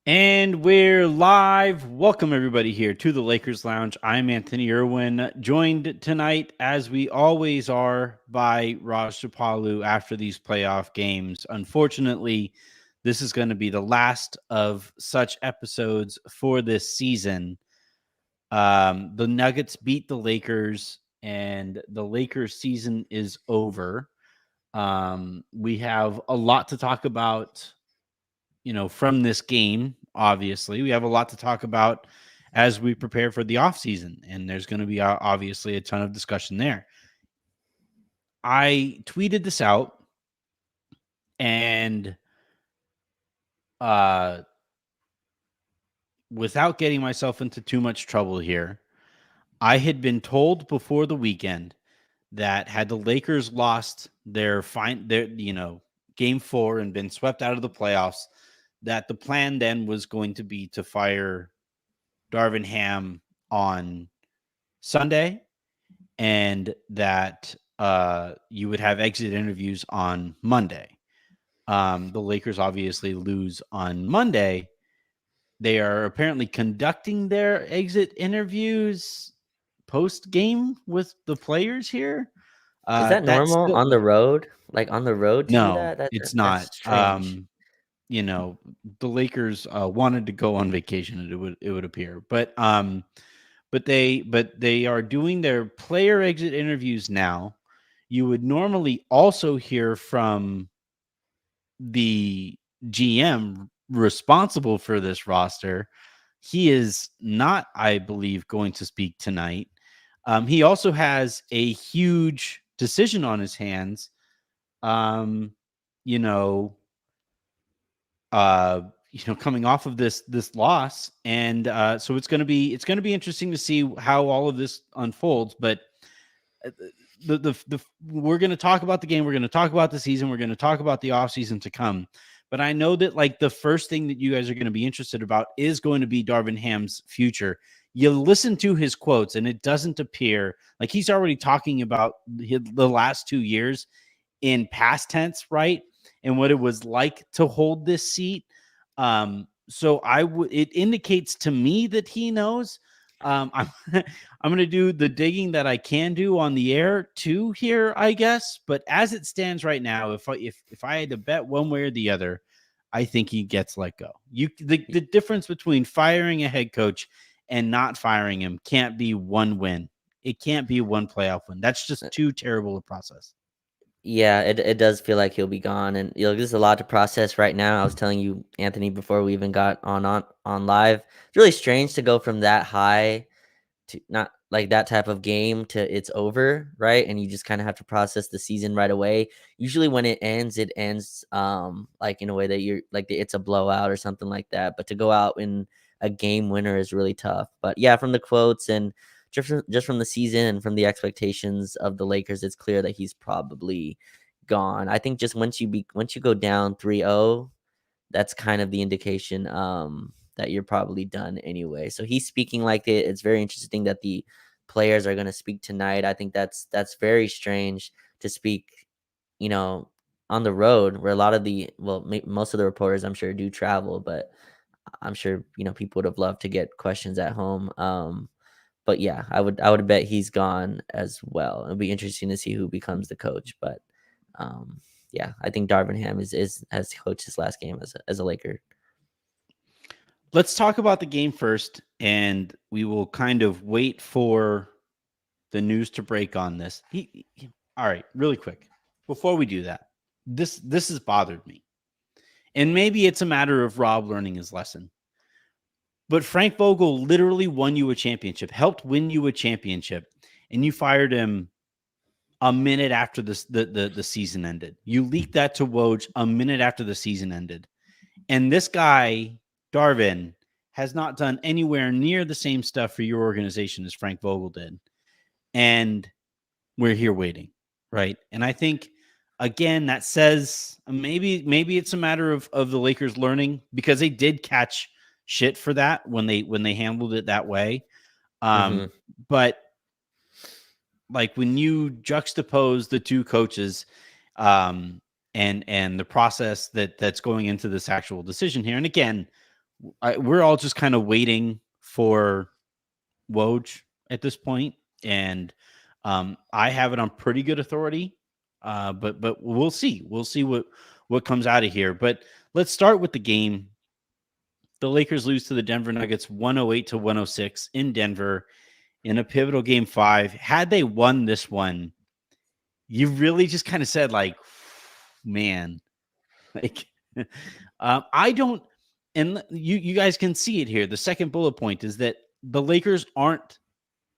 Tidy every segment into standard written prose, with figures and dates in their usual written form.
And we're live. Welcome, everybody, here to the Lakers Lounge. I'm Anthony Irwin, joined tonight, as we always are, by Raj Chapalu after these playoff games. Unfortunately, this is going to be the last of such episodes for this season. The Nuggets beat the Lakers, and the Lakers season is over. We have a lot to talk about from this game. Obviously, we have a lot to talk about as we prepare for the offseason, and there's going to be obviously a ton of discussion there. I tweeted this out, and uh, without getting myself into too much trouble here, I had been told before the weekend that had the Lakers lost their game 4 and been swept out of the playoffs, that the plan then was going to be to fire Darvin Ham on Sunday, and that you would have exit interviews on Monday. The Lakers obviously lose on Monday. They are apparently conducting their exit interviews post game with the players here. Is that That's normal still on the road? Like on the road to do no, that? That it's that's not. strange. You know, the Lakers wanted to go on vacation. It would appear, but they are doing their player exit interviews now. You would normally also hear from the GM responsible for this roster. He is not, I believe, going to speak tonight. He also has a huge decision on his hands. Um, you know, uh, coming off of this loss, and so it's gonna be interesting to see how all of this unfolds. But uh, the we're going to talk about the game, we're going to talk about the season, we're going to talk about the offseason to come. But I know that like the first thing that you guys are going to be interested about is going to be Darvin Ham's future. You listen to his quotes, and it doesn't appear like he's already talking about the last 2 years in past tense, right? And what it was like to hold this seat. So it indicates to me that he knows. I'm I'm gonna do the digging that I can do on the air too here, I guess. But as it stands right now, if I had to bet one way or the other, I think he gets let go. The difference between firing a head coach and not firing him can't be one win. It can't be one playoff win. That's just too terrible a process. Yeah, it does feel like he'll be gone, and there's a lot to process right now. I was telling you, Anthony, before we even got on live. It's really strange to go from that high to not like that type of game to it's over, right? And you just kind of have to process the season right away. Usually when it ends like in a way that you're like it's a blowout or something like that. But to go out in a game winner is really tough. But yeah, from the quotes and just from the season and from the expectations of the Lakers, it's clear that he's probably gone. I think just once you go down 3-0, that's kind of the indication that you're probably done anyway. So he's speaking like it. It's very interesting that the players are going to speak tonight. I think that's very strange to speak, you know, on the road where a lot of most of the reporters I'm sure do travel, but I'm sure people would have loved to get questions at home. But yeah, I would bet he's gone as well. It'll be interesting to see who becomes the coach, but um, yeah, I think Darvin Ham is has coached his last game as a Laker. Let's talk about the game first, and we will kind of wait for the news to break on this. All right, really quick. Before we do that, this has bothered me. And maybe it's a matter of Rob learning his lesson. But Frank Vogel literally won you a championship, helped win you a championship, and you fired him a minute after the season ended. You leaked that to Woj a minute after the season ended. And this guy, Darvin, has not done anywhere near the same stuff for your organization as Frank Vogel did. And we're here waiting, right? And I think again that says maybe it's a matter of the Lakers learning, because they did catch shit for that when they handled it that way. Hmm. But like when you juxtapose the two coaches, um, and the process that's going into this actual decision here, and again, we're all just kind of waiting for Woj at this point, and I have it on pretty good authority. But we'll see. We'll see what comes out of here. But let's start with the game. The Lakers lose to the Denver Nuggets 108-106 in Denver in a pivotal game 5. Had they won this one, you really just kind of said like, man, like I don't, and you guys can see it here. The second bullet point is that the Lakers aren't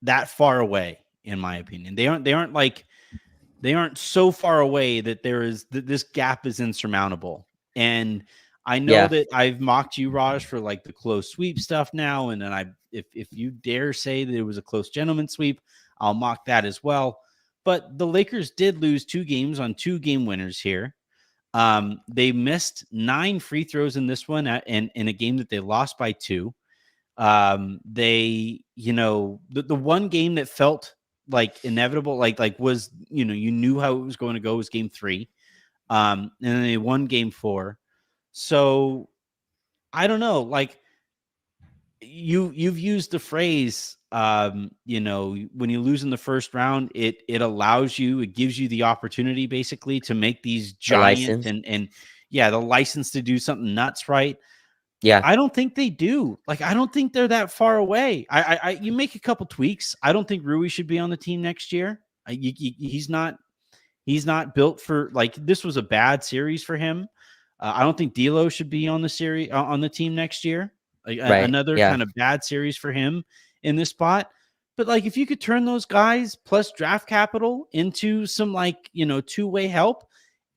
that far away, in my opinion. They aren't so far away that this gap is insurmountable. And I know Yeah. that I've mocked you, Raj, for like the close sweep stuff now. And then if you dare say that it was a close gentleman sweep, I'll mock that as well. But the Lakers did lose 2 games on 2 game winners here. They missed 9 free throws in this one in a game that they lost by 2. They, the one game that felt like inevitable, like was, you knew how it was going to go, was game 3. And then they won game 4. So I don't know, like you've used the phrase, when you lose in the first round, it allows you, it gives you the opportunity basically to make these The giant license. and yeah, the license to do something nuts, right? Yeah. I don't think they do. Like, I don't think they're that far away. You make a couple tweaks. I don't think Rui should be on the team next year. He's not. He's not built for, like, this was a bad series for him. I don't think D'Lo should be on the series on the team next year. Like, Right. another Yeah. kind of bad series for him in this spot. But like, if you could turn those guys plus draft capital into some, like, two-way help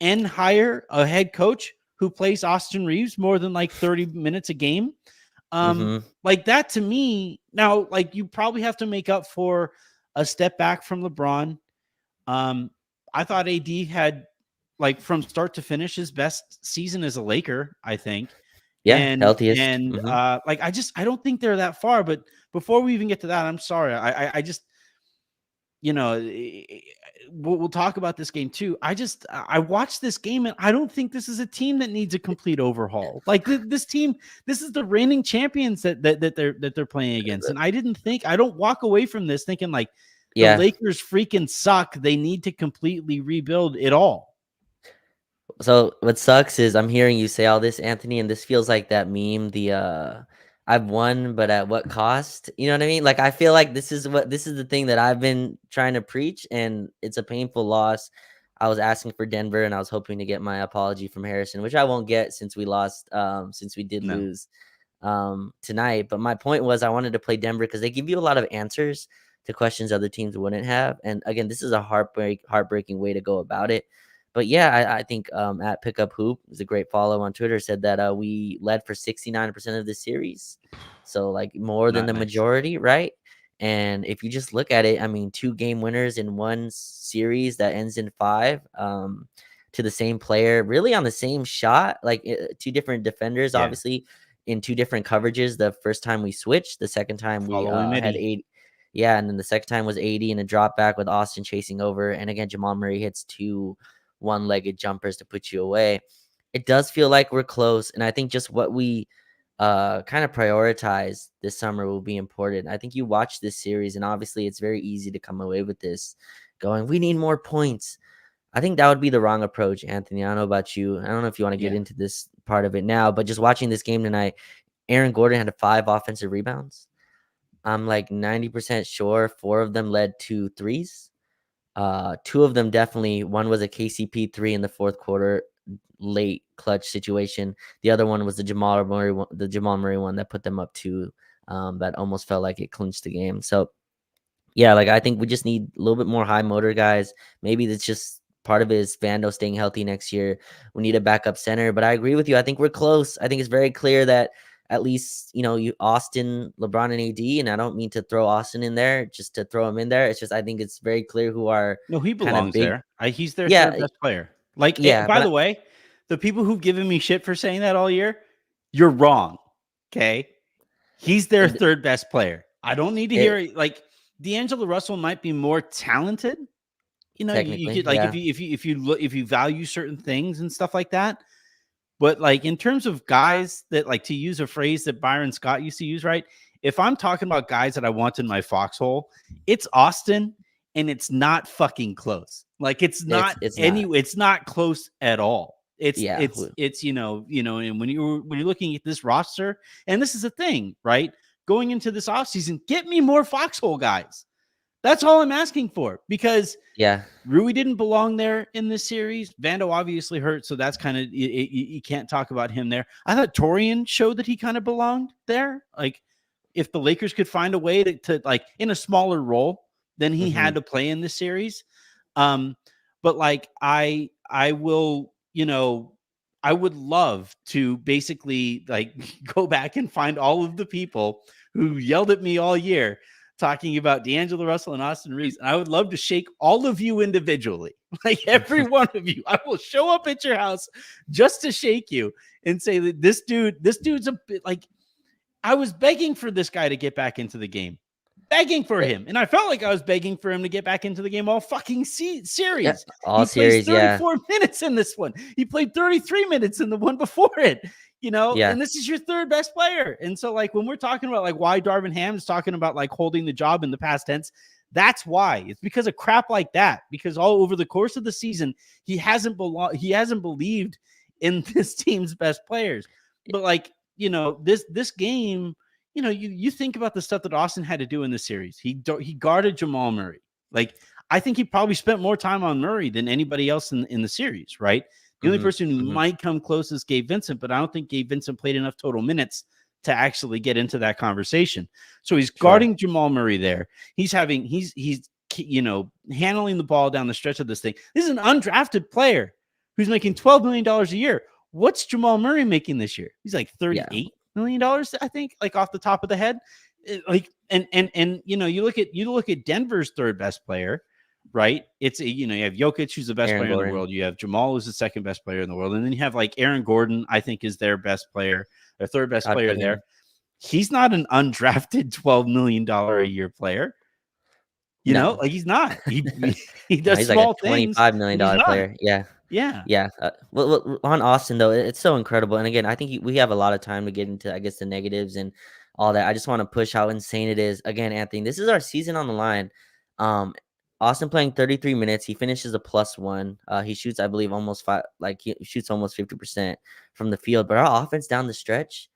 and hire a head coach who plays Austin Reeves more than like 30 minutes a game, Mm-hmm. like that to me now, like, you probably have to make up for a step back from LeBron. Um, I thought AD had, like, from start to finish, his best season as a Laker, I think. Yeah. And Healthiest. and Mm-hmm. like, I don't think they're that far. But before we even get to that, I'm sorry. I just, we'll talk about this game too. I watched this game, and I don't think this is a team that needs a complete overhaul. Like, this team, this is the reigning champions that they're playing against. And I don't walk away from this thinking like the Yeah. Lakers freaking suck. They need to completely rebuild it all. So what sucks is I'm hearing you say all this, Anthony, and this feels like that meme, I've won, but at what cost? You know what I mean? Like, I feel like this is the thing that I've been trying to preach, and it's a painful loss. I was asking for Denver, and I was hoping to get my apology from Harrison, which I won't get since we lost, since we did No. lose tonight. But my point was I wanted to play Denver because they give you a lot of answers to questions other teams wouldn't have. And again, this is a heartbreaking way to go about it. But yeah, I think at Pickup Hoop is a great follow on Twitter, said that we led for 69% of the series. So like more than Not the nice. majority, right? And if you just look at it, I mean, 2 game winners in one series that ends in 5 to the same player, really on the same shot, like 2 different defenders, Yeah. obviously in 2 different coverages. The first time we switched, the second time we Follow him, had Eddie. 8. Yeah, and then the second time was 80 and a drop back with Austin chasing over. And again, Jamal Murray hits 2 one-legged jumpers to put you away. It does feel like we're close, and I think just what we kind of prioritize this summer will be important. I think you watch this series, and obviously it's very easy to come away with this going, we need more points. I think that would be the wrong approach, Anthony. I don't know about you. I don't know if you want to get Yeah. into this part of it now, but just watching this game tonight, Aaron Gordon had 5 offensive rebounds. I'm like 90% sure 4 of them led to threes. 2 of them definitely. One was a KCP 3 in the fourth quarter, late clutch situation. The other one was the Jamal Murray one that put them up 2. That almost felt like it clinched the game. So yeah, like I think we just need a little bit more high motor guys. Maybe that's just part of it is Vando staying healthy next year. We need a backup center, but I agree with you. I think we're close. I think it's very clear that at least, you Austin, LeBron, and AD, and I don't mean to throw Austin in there just to throw him in there. It's just I think it's very clear who are No, he kind of belongs big. there. He's their Yeah, third best player. Like, yeah, by but the way, the people who've given me shit for saying that all year, you're wrong. Okay. He's their it, third best player. I don't need to hear it it. Like, D'Angelo Russell might be more talented. You technically, could, like, yeah. if you value certain things and stuff like that. But like in terms of guys that, like, to use a phrase that Byron Scott used to use, right? If I'm talking about guys that I want in my foxhole, it's Austin, and it's not fucking close. Like It's not. it's not close at all. Yeah. It's and when you're looking at this roster, and this is the thing, right? Going into this offseason, get me more foxhole guys. That's all I'm asking for, because Yeah. Rui didn't belong there in this series. Vando obviously hurt, so that's kind of, you can't talk about him there. I thought Torian showed that he kind of belonged there. Like, if the Lakers could find a way to like in a smaller role than he had to play in this series. But like I will, I would love to basically like go back and find all of the people who yelled at me all year talking about D'Angelo Russell and Austin Reeves. And I would love to shake all of you individually, like every one of you. I will show up at your house just to shake you and say that this dude's a bit like, I was begging for this guy to get back into the game, begging for him. And I felt like I was begging for him to get back into the game all fucking series. Yeah, all He series, plays 34 minutes in this one. He played 33 minutes in the one before it, and this is your third best player. And so like when we're talking about like why Darvin Ham is talking about like holding the job in the past tense, that's why. It's because of crap like that, because all over the course of the season, he hasn't believed in this team's best players. But like, this game, you think about the stuff that Austin had to do in this series. He guarded Jamal Murray. Like, I think he probably spent more time on Murray than anybody else in the series, right? The only person who might come close is Gabe Vincent, but I don't think Gabe Vincent played enough total minutes to actually get into that conversation. So he's guarding Jamal Murray there. He's handling the ball down the stretch of this thing. This is an undrafted player who's making $12 million a year. What's Jamal Murray making this year? He's like $38 million, I think, like off the top of the head. Like, and you look at Denver's third best player, right? It's you have Jokic, who's the best player in the world. You have Jamal, who's the second best player in the world, and then you have like Aaron Gordon, I think, is their best player, their third best player there. He's not an undrafted $12 million a year player. Like he's not. He does he's small like a $25 million player. Yeah. Yeah. Well, on Austin though, it's so incredible. And again, I think we have a lot of time to get into, I guess, the negatives and all that. I just want to push how insane it is. Again, Anthony, this is our season on the line. Austin playing 33 minutes. He finishes a +1. He shoots, I believe, he shoots almost 50% from the field. But our offense down the stretch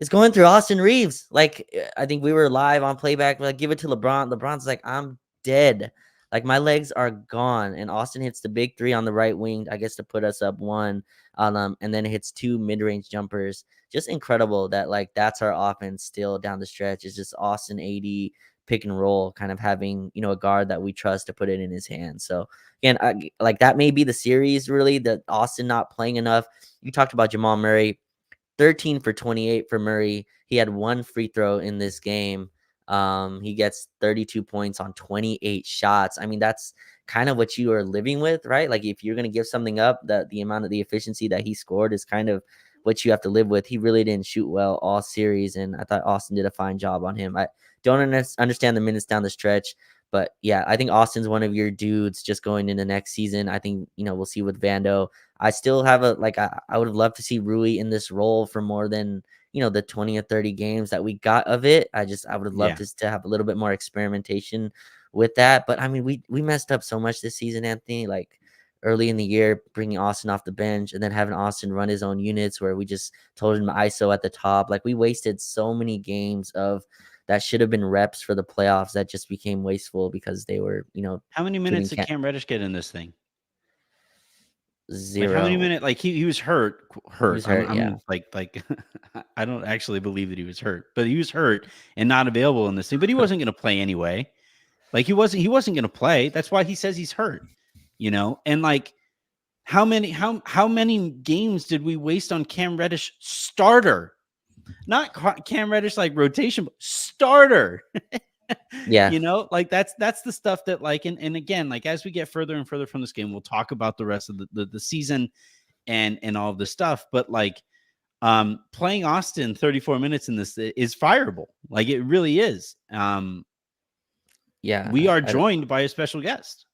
is going through Austin Reeves. Like, I think we were live on playback. Like, give it to LeBron. LeBron's like, I'm dead. Like, my legs are gone. And Austin hits the big three on the right wing, I guess, to put us up 1. And then hits 2 mid-range jumpers. Just incredible that, like, that's our offense still down the stretch. It's just Austin AD pick and roll, kind of having, a guard that we trust to put it in his hands. So, again, like, that may be the series, really, that Austin not playing enough. You talked about Jamal Murray. 13 for 28 for Murray. He had 1 free throw in this game. He gets 32 points on 28 shots. I mean, that's kind of what you are living with, right? Like, if you're going to give something up, the amount of the efficiency that he scored is kind of what you have to live with. He really didn't shoot well all series, and I thought Austin did a fine job on him. I don't understand the minutes down the stretch, but yeah, I think Austin's one of your dudes just going into next season. I think, we'll see with Vando. I still have I would have loved to see Rui in this role for more than, the 20 or 30 games that we got of it. I would have loved to have a little bit more experimentation with that. But I mean, we messed up so much this season, Anthony, like early in the year, bringing Austin off the bench and then having Austin run his own units where we just told him to ISO at the top. Like, we wasted so many games that should have been reps for the playoffs that just became wasteful because they were, How many minutes did Cam Reddish get in this thing? 0. Like, how many minutes? Like, he was hurt. He was hurt, yeah. Like I don't actually believe that he was hurt, but he was hurt and not available in this thing. But he wasn't going to play anyway. Like, he wasn't going to play. That's why he says he's hurt. And like, how many games did we waste on Cam Reddish starter? Not Cam Reddish like rotation, but starter. Yeah. Like that's the stuff that, like, and again, like, as we get further and further from this game, we'll talk about the rest of the season and all of this stuff. But like, playing Austin 34 minutes in this is fireable. Like, it really is. Yeah. We are joined by a special guest.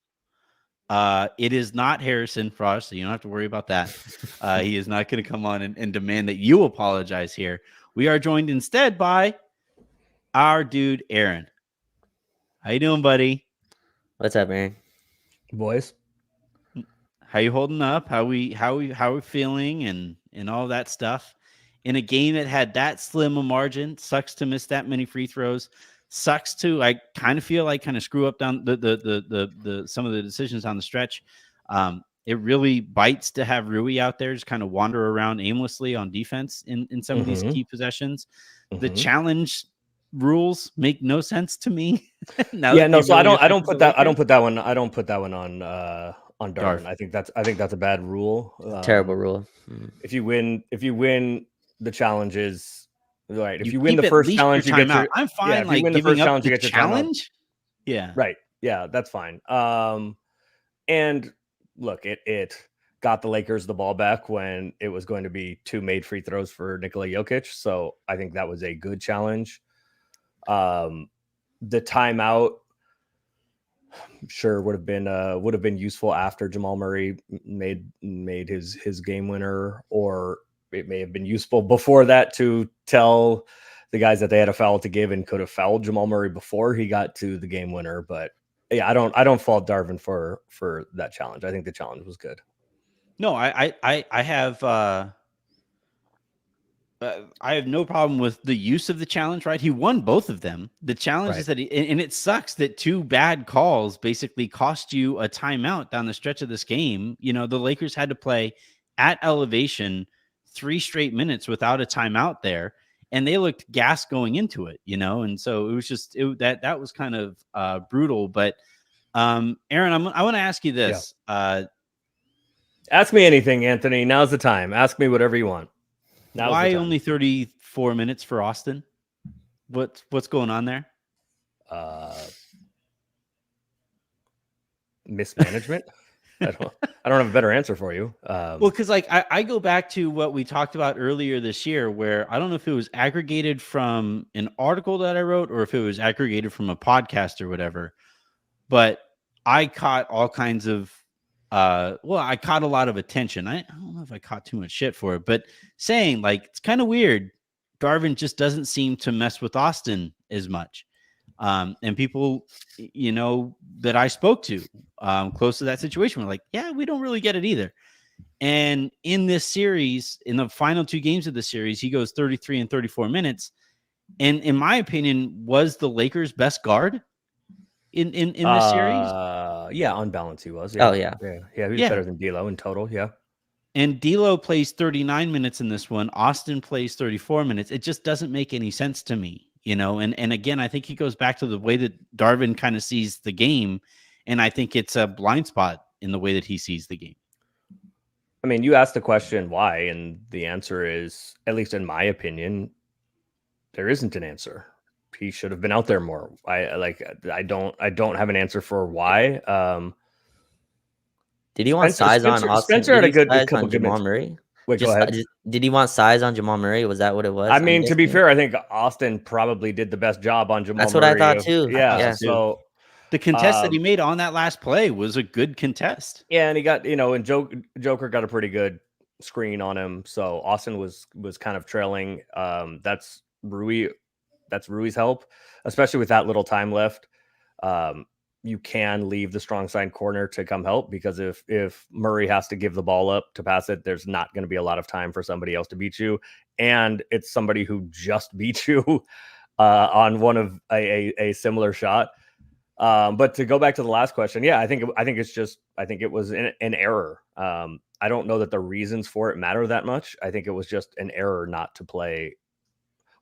It is not Harrison Frost, so you don't have to worry about that. He is not going to come on and demand that you apologize here. We are joined instead by our dude Aaron. How you doing, buddy? What's up, Aaron? Boys. How you holding up? How we feeling and all that stuff? In a game that had that slim a margin, sucks to miss that many free throws. Sucks to I kind of feel like kind of screw up down the some of the decisions on the stretch. It really bites to have Rui out there just kind of wander around aimlessly on defense in some of these key possessions. The challenge rules make no sense to me. Yeah, no. So I don't put that one on Darvin. I think that's a bad rule. Terrible rule. If you win the challenges, right? If you win keep the at first least challenge, your you get timeout. your, I'm fine. yeah, if like you win the giving first up challenge, the you get your timeout. challenge. Yeah. Right. Yeah, that's fine. And look, it got the Lakers the ball back when it was going to be 2 made free throws for Nikola Jokic. So I think that was a good challenge. The timeout sure would have been useful after Jamal Murray made his game winner, or it may have been useful before that to tell the guys that they had a foul to give and could have fouled Jamal Murray before he got to the game winner. But yeah, I don't fault Darvin for that challenge. I think the challenge was good. No, I have no problem with the use of the challenge, right? He won both of them. The challenge is that, and it sucks that 2 bad calls basically cost you a timeout down the stretch of this game. You know, the Lakers had to play at elevation 3 straight minutes without a timeout there, and they looked gassed going into it, you know? And so it was just, that was kind of brutal. But Aaron, I want to ask you this. Yeah. Ask me anything, Anthony. Now's the time. Ask me whatever you want. Why only 34 minutes for Austin? What's going on there? Mismanagement. I don't have a better answer for you. Well, because like I go back to what we talked about earlier this year, where I don't know if it was aggregated from an article that I wrote or if it was aggregated from a podcast or whatever, but I caught all kinds of I caught a lot of attention. I don't know if I caught too much shit for it, but saying like it's kind of weird. Darvin just doesn't seem to mess with Austin as much. And people, you know, that I spoke to close to that situation were like, yeah, we don't really get it either. And in this series, in the final 2 games of the series, he goes 33 and 34 minutes. And in my opinion, was the Lakers' best guard in this series. Yeah, on balance he was. Yeah. Oh yeah. He was better than D'Lo in total. Yeah. And D'Lo plays 39 minutes in this one. Austin plays 34 minutes. It just doesn't make any sense to me, you know. And again, I think he goes back to the way that Darvin kind of sees the game, and I think it's a blind spot in the way that he sees the game. I mean, you asked the question why, and the answer is, at least in my opinion, there isn't an answer. He should have been out there more. I don't have an answer for why. Did he want size on Austin? Spencer had a good couple on Jamal Murray. Wait, go ahead. Did he want size on Jamal Murray? Was that what it was? I mean, to be fair, I think Austin probably did the best job on Jamal. That's what I thought too. Yeah. So the contest that he made on that last play was a good contest. Yeah, and he got, you know, and Joker got a pretty good screen on him. So Austin was kind of trailing. That's Rui's help, especially with that little time left. You can leave the strong side corner to come help, because if Murray has to give the ball up to pass it, there's not going to be a lot of time for somebody else to beat you. And it's somebody who just beat you on one of a similar shot. But to go back to the last question, yeah, I think it was an error. I don't know that the reasons for it matter that much. I think it was just an error not to play,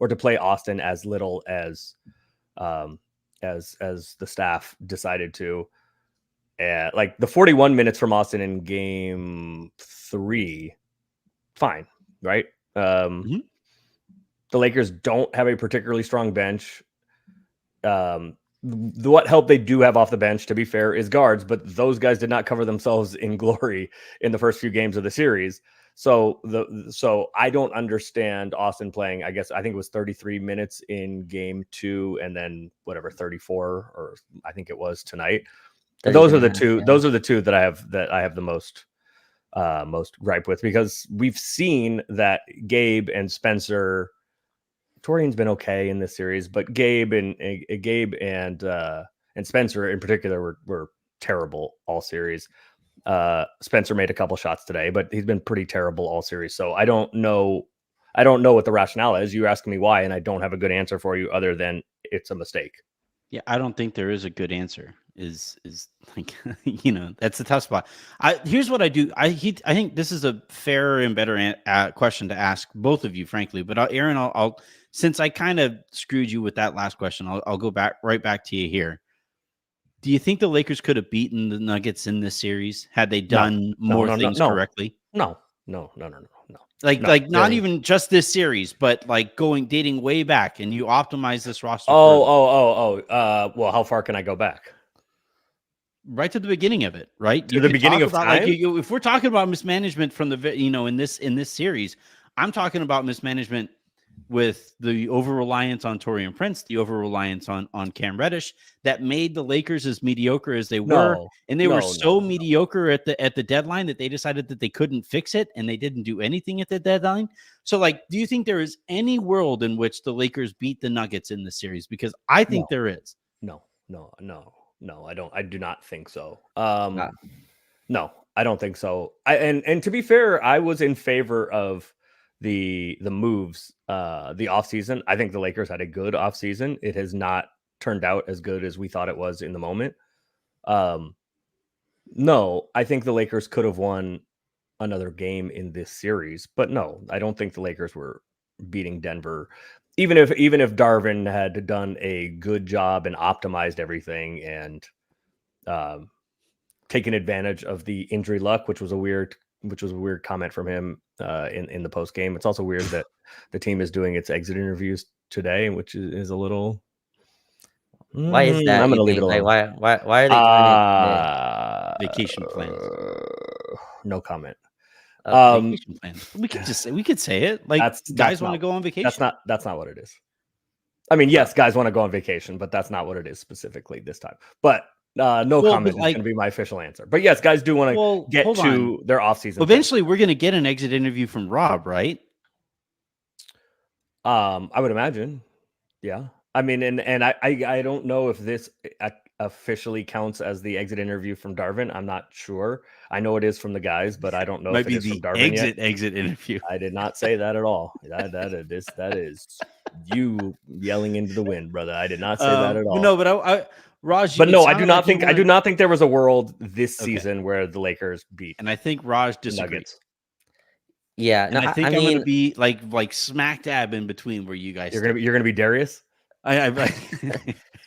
or to play Austin as little as the staff decided to. Like the 41 minutes from Austin in game 3, fine, right? The Lakers don't have a particularly strong bench. What help they do have off the bench, to be fair, is guards, but those guys did not cover themselves in glory in the first few games of the series. So I don't understand Austin playing, I think it was 33 minutes in game 2 and then whatever, 34, or I think it was tonight. Those are the 33.5, two. yeah. Those are the two that I have the most gripe with, because we've seen that Gabe and Spencer. Torian's been okay in this series, but Gabe and Spencer in particular were terrible all series. Spencer made a couple shots today, but he's been pretty terrible all series. So I don't know what the rationale is. You're asking me why, and I don't have a good answer for you other than it's a mistake. Yeah, I don't think there is a good answer. Is like that's a tough spot. Here's what I do. I think this is a fairer and better question to ask both of you, frankly. But Aaron, I'll since I kind of screwed you with that last question, I'll go right back to you here. Do you think the Lakers could have beaten the Nuggets in this series had they done more things correctly? No. Like not even just this series, but like dating way back, and you optimize this roster. Well, how far can I go back? Right to the beginning of it, right? To the beginning of time. Like if we're talking about mismanagement from the in this series, I'm talking about mismanagement with the over reliance on Taurean Prince, the over reliance on Cam Reddish that made the Lakers as mediocre as they were, and they were so mediocre at the deadline that they decided that they couldn't fix it, and they didn't do anything at the deadline. So, like, do you think there is any world in which the Lakers beat the Nuggets in the series? Because I think there is. No, I don't. I do not think so. No, I don't think so. And to be fair, I was in favor of the moves, the offseason. I think the Lakers had a good offseason. It has not turned out as good as we thought it was in the moment. No, I think the Lakers could have won another game in this series, but no, I don't think the Lakers were beating Denver. Even if Darvin had done a good job and optimized everything and taken advantage of the injury luck, which was a weird comment from him in the post game. It's also weird that the team is doing its exit interviews today, which is a little. Why is that? I'm going to leave it alone. Like, why are they doing it? Vacation plans. No comment. Vacation plans. We could say it. Like guys want to go on vacation. That's not what it is. I mean, yes, guys want to go on vacation, but that's not what it is specifically this time. But comment is going to be my official answer. But yes, guys do want to get to their offseason. Eventually, we're going to get an exit interview from Rob, right? I would imagine. Yeah. I mean, and I don't know if this officially counts as the exit interview from Darvin. I'm not sure. I know it is from the guys, but I don't know if it is from Darvin exit interview. I did not say that at all. That is you yelling into the wind, brother. I did not say that at all. No, but Raj. But no, I do not think. I do not think there was a world this season where the Lakers beat. And I think Raj disagrees. Yeah, and I think I'm going to be like smack dab in between where you guys. You're gonna be Darius. I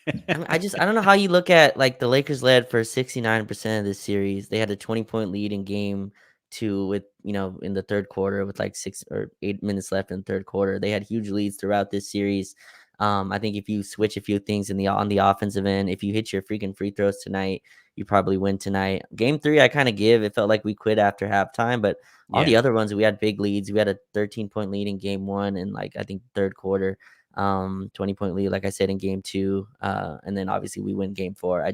don't know how you look at like the Lakers led for 69% of the series. They had a 20-point lead in game 2 with in the third quarter with like 6 or 8 minutes left in the third quarter. They had huge leads throughout this series. I think if you switch a few things on the offensive end, if you hit your freaking free throws tonight, you probably win tonight. Game 3, I kind of give. It felt like we quit after halftime, but all the other ones we had big leads. We had a 13-point lead in game 1 and like I think third quarter. 20-point lead, like I said, in game 2, and then obviously we win game 4. I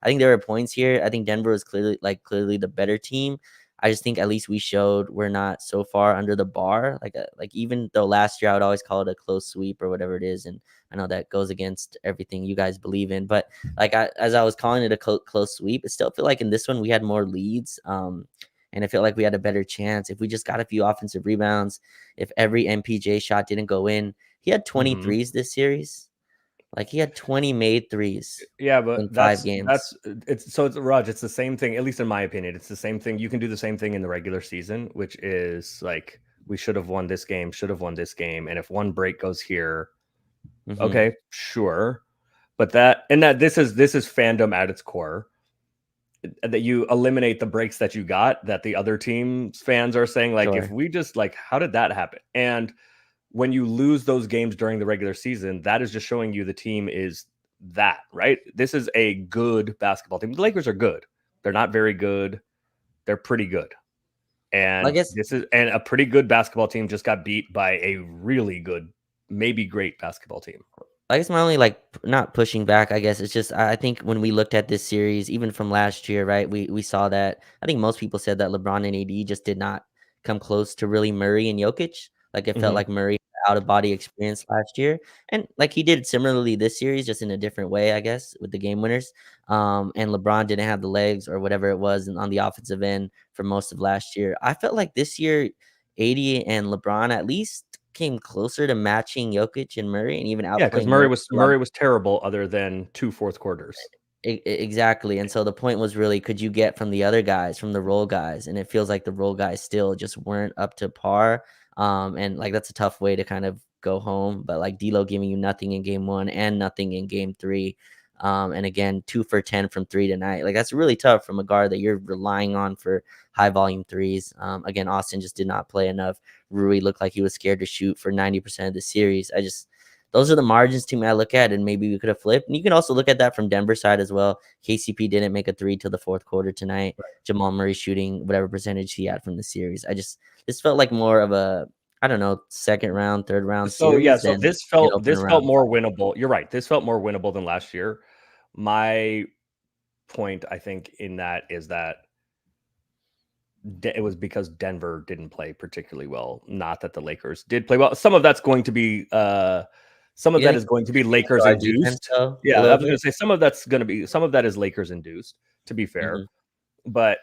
think there were points here. I think Denver was clearly the better team. I just think at least we showed we're not so far under the bar. Like even though last year I would always call it a close sweep or whatever it is, and I know that goes against everything you guys believe in, but like as I was calling it a close sweep, it still feel like in this one we had more leads. And I feel like we had a better chance if we just got a few offensive rebounds. If every MPJ shot didn't go in. He had 20 threes this series. Like he had 20 made threes. Yeah, but in 5 games. It's Raj. It's the same thing, at least in my opinion. It's the same thing. You can do the same thing in the regular season, which is like we should have won this game, and if one break goes here, okay, sure. But this is fandom at its core. That you eliminate the breaks that you got, that the other team's fans are saying, like, if we just like, how did that happen? And when you lose those games during the regular season, that is just showing you the team is that, right? This is a good basketball team. The Lakers are good. They're not very good. They're pretty good. And and a pretty good basketball team just got beat by a really good, maybe great basketball team. I guess my only not pushing back, I guess it's just I think when we looked at this series, even from last year, right? We saw that I think most people said that LeBron and AD just did not come close to really Murray and Jokic. Like it felt Mhm. like Murray had out of body experience last year, and like he did similarly this series, just in a different way, I guess, with the game winners. And LeBron didn't have the legs or whatever it was on the offensive end for most of last year. I felt like this year, AD and LeBron at least came closer to matching Jokic and Murray and even Yeah, because outplaying Murray. Murray was terrible other than 2 fourth quarters. Exactly. And so the point was really, could you get from the other guys, from the role guys? And it feels like the role guys still just weren't up to par. And like that's a tough way to kind of go home. But like D'Lo giving you nothing in game 1 and nothing in game 3. And again, 2 for 10 from 3 tonight. Like that's really tough from a guard that you're relying on for high volume threes. Again, Austin just did not play enough. Rui looked like he was scared to shoot for 90% of the series. Those are the margins to me I look at, and maybe we could have flipped. And you can also look at that from Denver side as well. KCP didn't make a 3 till the 4th quarter tonight. Right. Jamal Murray shooting whatever percentage he had from the series. This felt like more of a, I don't know, 2nd round, 3rd round So series. yeah, so than this an felt open this round. felt more winnable. You're right. This felt more winnable than last year. My point, I think, in that is that it was because Denver didn't play particularly well. Not that the Lakers did play well. Some of that's going to be some of You that think is going to be Lakers our defense, induced. though, a Yeah, I little was going to bit? say some of that is Lakers induced, to be fair. Mhm. But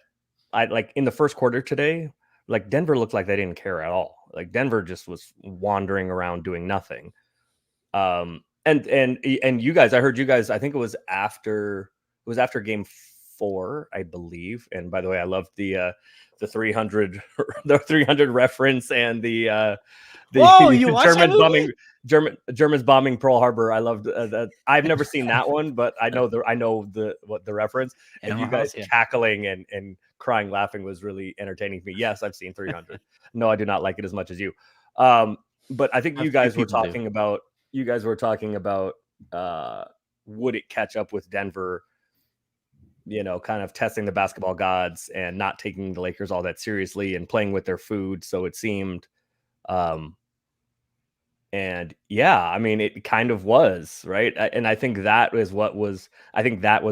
I like in the first quarter today, like Denver looked like they didn't care at all. Like Denver just was wandering around doing nothing. And you guys, I heard you guys, I think it was after game 4, I believe. And by the way, I loved the 300 the 300 reference and the Whoa, you watched that movie? Germans bombing Pearl Harbor. I loved that. I've never seen that one, but I know the reference. And Animal you guys House, yeah. cackling and crying, laughing was really entertaining to me. Yes, I've seen 300. No, I do not like it as much as you. But I think A you few guys were people do. talking about would it catch up with Denver, kind of testing the basketball gods and not taking the Lakers all that seriously and playing with their food, so it seemed. And yeah, I mean, it kind of was, right? And I think that was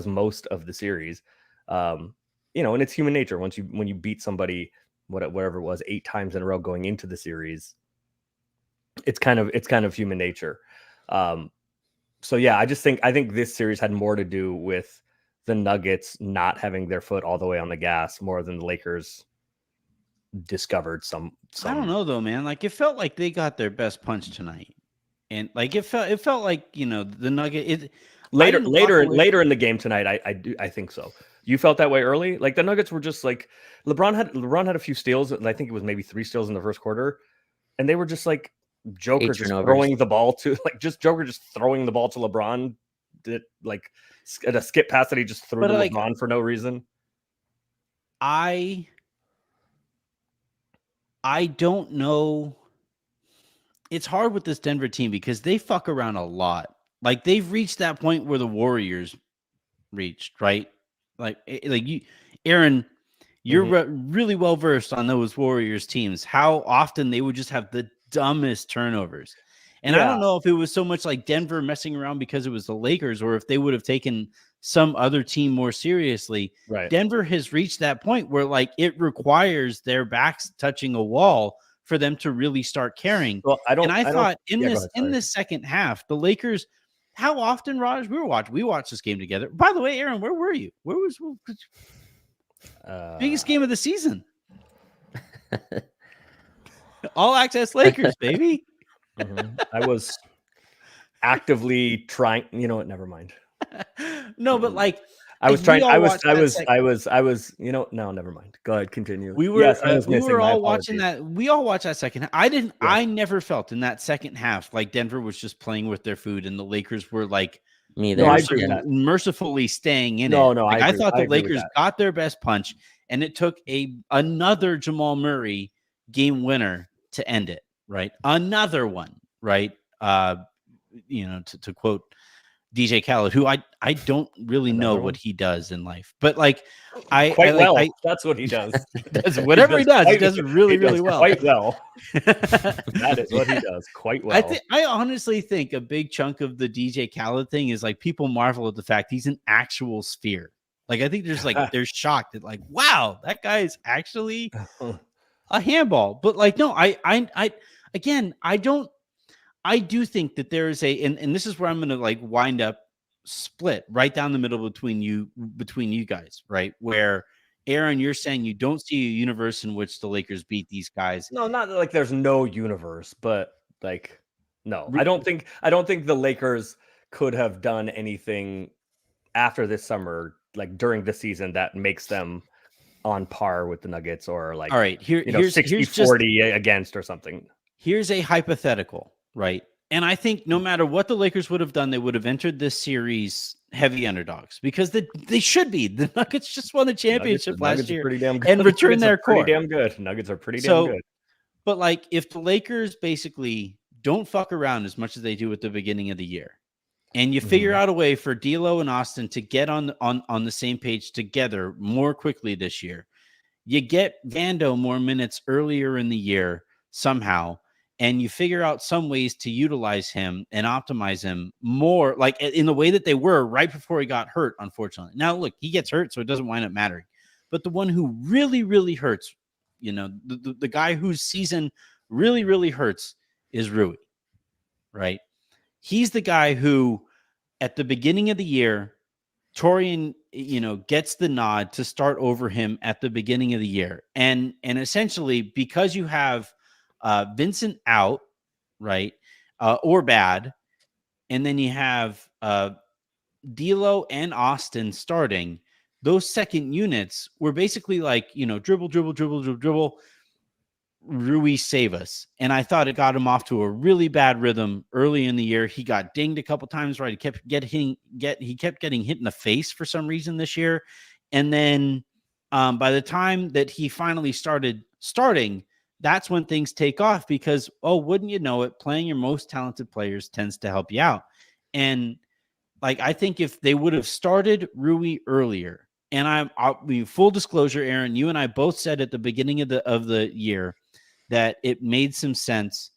most of the series. And it's human nature. When you beat somebody, whatever it was, 8 times in a row going into the series, it's kind of human nature. So yeah, I think this series had more to do with the Nuggets not having their foot all the way on the gas more than the Lakers discovered some. I don't know though, man. Like it felt like they got their best punch tonight, and like it felt like the Nugget. Later didn't walk away- in the game tonight, I think so. You felt that way early? Like the Nuggets were just like LeBron had a few steals, and I think it was maybe 3 steals in the first quarter, and they were just like Joker just throwing the ball to Joker just throwing the ball to LeBron, did like at a skip pass that he just threw to LeBron for no reason. I don't know. It's hard with this Denver team because they fuck around a lot. Like they've reached that point where the Warriors reached, right? Like you, Aaron, you're really well versed on those Warriors teams. How often they would just have the dumbest turnovers. And I don't know if it was so much like Denver messing around because it was the Lakers or if they would have taken some other team more seriously. Right. Denver has reached that point where like it requires their backs touching a wall for them to really start carrying. Well, I thought in this second half, the Lakers, how often, Raj, we watched this game together. By the way, Aaron, where were you? Where was biggest game of the season? All access Lakers, baby. I was actively trying, never mind. No, but like I was trying. I was. No, never mind. Go ahead. Continue. We were. Yes, we were all watching that. We all watched that second half. I didn't. Yeah. I never felt in that second half like Denver was just playing with their food, and the Lakers were like mercifully staying in it. No, I thought the Lakers got their best punch, and it took another Jamal Murray game winner to end it. Right, another one. Right. To quote DJ Khaled, who I don't really know Another what one? he does in life, but like I Quite like well. I That's what he does. he does whatever he does it really, really well. Quite well. That is what he does quite well. I honestly think a big chunk of the DJ Khaled thing is like people marvel at the fact he's an actual sphere. Like I think they're shocked at like, wow, that guy is actually a handball. But like, no, again, I do think that there is and this is where I'm gonna like wind up split right down the middle between you guys, right? Where Aaron, you're saying you don't see a universe in which the Lakers beat these guys. No, not like there's no universe, but like no. I don't think the Lakers could have done anything after this summer, like during the season, that makes them on par with the Nuggets or like all right, here's 60-40 against or something. Here's a hypothetical, right? And I think no matter what the Lakers would have done, they would have entered this series heavy underdogs because they should be. The Nuggets just won the championship last year pretty damn good. and returned their core. Pretty damn good. Nuggets are pretty damn good. But like if the Lakers basically don't fuck around as much as they do at the beginning of the year, and you figure out a way for D'Lo and Austin to get on the same page together more quickly this year, you get Vando more minutes earlier in the year somehow, and you figure out some ways to utilize him and optimize him more, like in the way that they were right before he got hurt, unfortunately. Now, look, he gets hurt, so it doesn't wind up mattering. But the one who really, really hurts, the guy whose season really, really hurts is Rui, right? He's the guy who, at the beginning of the year, Torian, gets the nod to start over him at the beginning of the year. And essentially, because you have Vincent out, right, or bad, and then you have D'Lo and Austin starting, those second units were basically like, dribble, Rui, save us. And I thought it got him off to a really bad rhythm early in the year. He got dinged a couple times, right? He kept getting hit in the face for some reason this year. And then by the time that he finally started starting, that's when things take off because, wouldn't you know it, playing your most talented players tends to help you out. And like, I think if they would have started Rui earlier, and I'll be full disclosure, Aaron, you and I both said at the beginning of the year that it made some sense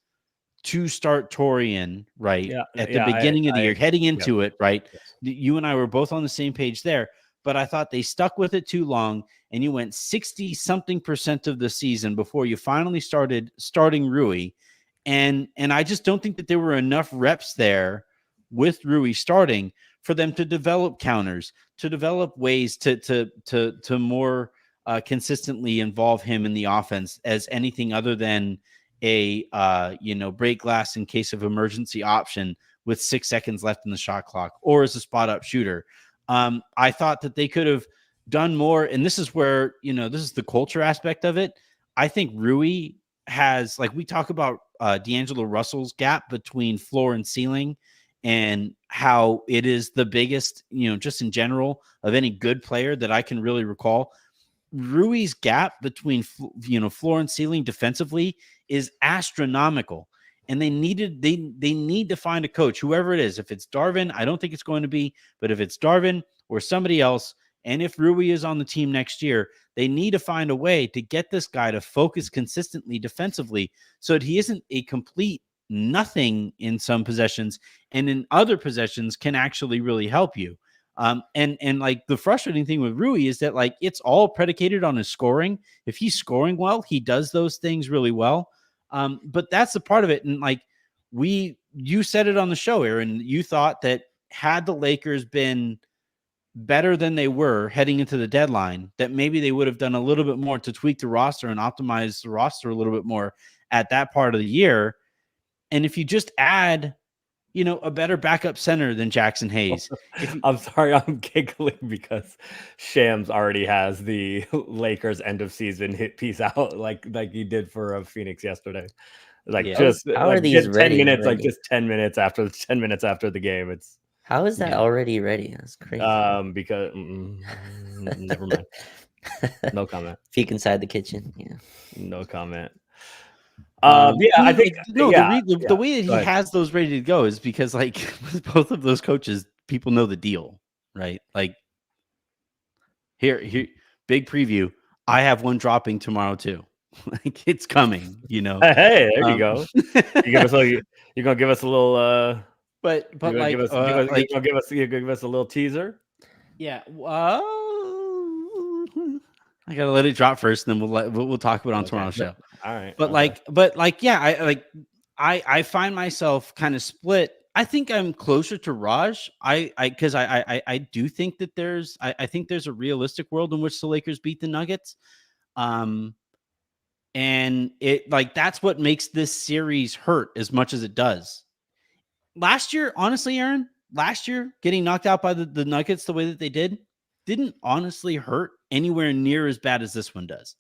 to start Torian, right? At the beginning of the year, heading into it, right? Yes. You and I were both on the same page there, but I thought they stuck with it too long, and you went 60-something% of the season before you finally started starting Rui. And I just don't think that there were enough reps there with Rui starting for them to develop counters, to develop ways to more consistently involve him in the offense as anything other than a break glass in case of emergency option with 6 seconds left in the shot clock, or as a spot up shooter. I thought that they could have done more, and this is where this is the culture aspect of it. I think Rui has, like, we talk about D'Angelo Russell's gap between floor and ceiling, and how it is the biggest, just in general, of any good player that I can really recall. Rui's gap between floor and ceiling defensively is astronomical, and they need to find a coach, whoever it is. If it's Darvin, I don't think it's going to be, but if it's Darvin or somebody else, and if Rui is on the team next year, they need to find a way to get this guy to focus consistently defensively so that he isn't a complete nothing in some possessions, and in other possessions can actually really help you. And like the frustrating thing with Rui is that like it's all predicated on his scoring. If he's scoring well, he does those things really well. But that's the part of it. And like you said it on the show, Aaron, you thought that had the Lakers been better than they were heading into the deadline, that maybe they would have done a little bit more to tweak the roster and optimize the roster a little bit more at that part of the year. And if you just add, a better backup center than Jackson Hayes. I'm sorry, I'm giggling because Shams already has the Lakers end of season hit piece out like he did for Phoenix yesterday. Like, yeah. Just how are these 10 minutes, like just 10 minutes after the game. It's how is that already ready? That's crazy. Because never mind. No comment. Peek inside the kitchen. Yeah. No comment. I think the way that he has those ready to go is because like both of those coaches people know the deal, right? Like here, big preview. I have one dropping tomorrow too. Like it's coming, Hey, there you Um, go. You give us a, you're gonna give us a little. but You're gonna like give us, like you're gonna give us a little teaser. yeah. I gotta let it drop first, and then we'll talk about it on tomorrow's show. All right. But yeah, I find myself kind of split. I think I'm closer to Raj. Because I do think that I think there's a realistic world in which the Lakers beat the Nuggets. And it that's what makes this series hurt as much as it does. Last year, honestly, Aaron, getting knocked out by the Nuggets the way that they didn't honestly hurt anywhere near as bad as this one does.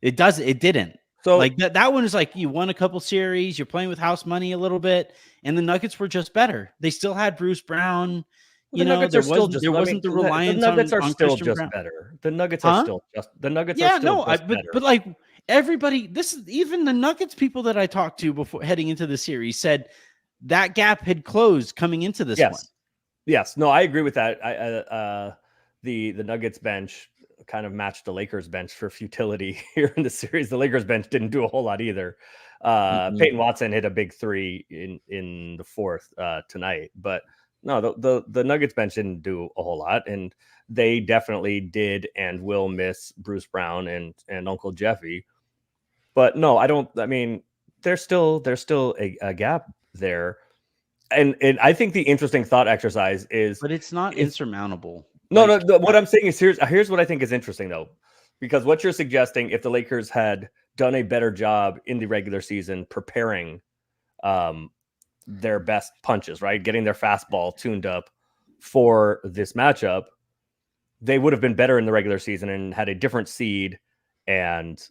It didn't. So like that one is like you won a couple series, you're playing with house money a little bit, and the Nuggets were just better. They still had Bruce Brown. the Nuggets are still just. There wasn't the reliance the Nuggets are on still Christian just Brown. better. The Nuggets are still just. The Nuggets Yeah, are still no, just better. but like everybody, this is even the Nuggets people that I talked to before heading into the series said that gap had closed coming into this one. Yes, no, I agree with that. The Nuggets bench kind of matched the Lakers bench for futility here in the series. The Lakers bench didn't do a whole lot either. Peyton Watson hit a big three in the fourth tonight, but no, the Nuggets bench didn't do a whole lot, and they definitely did and will miss Bruce Brown and Uncle Jeffy. But no, I don't. I mean, there's still a gap there. And I think the interesting thought exercise is, but it's not insurmountable. No, what I'm saying is here's what I think is interesting though, because what you're suggesting, if the Lakers had done a better job in the regular season preparing their best punches, right, getting their fastball tuned up for this matchup, they would have been better in the regular season and had a different seed, and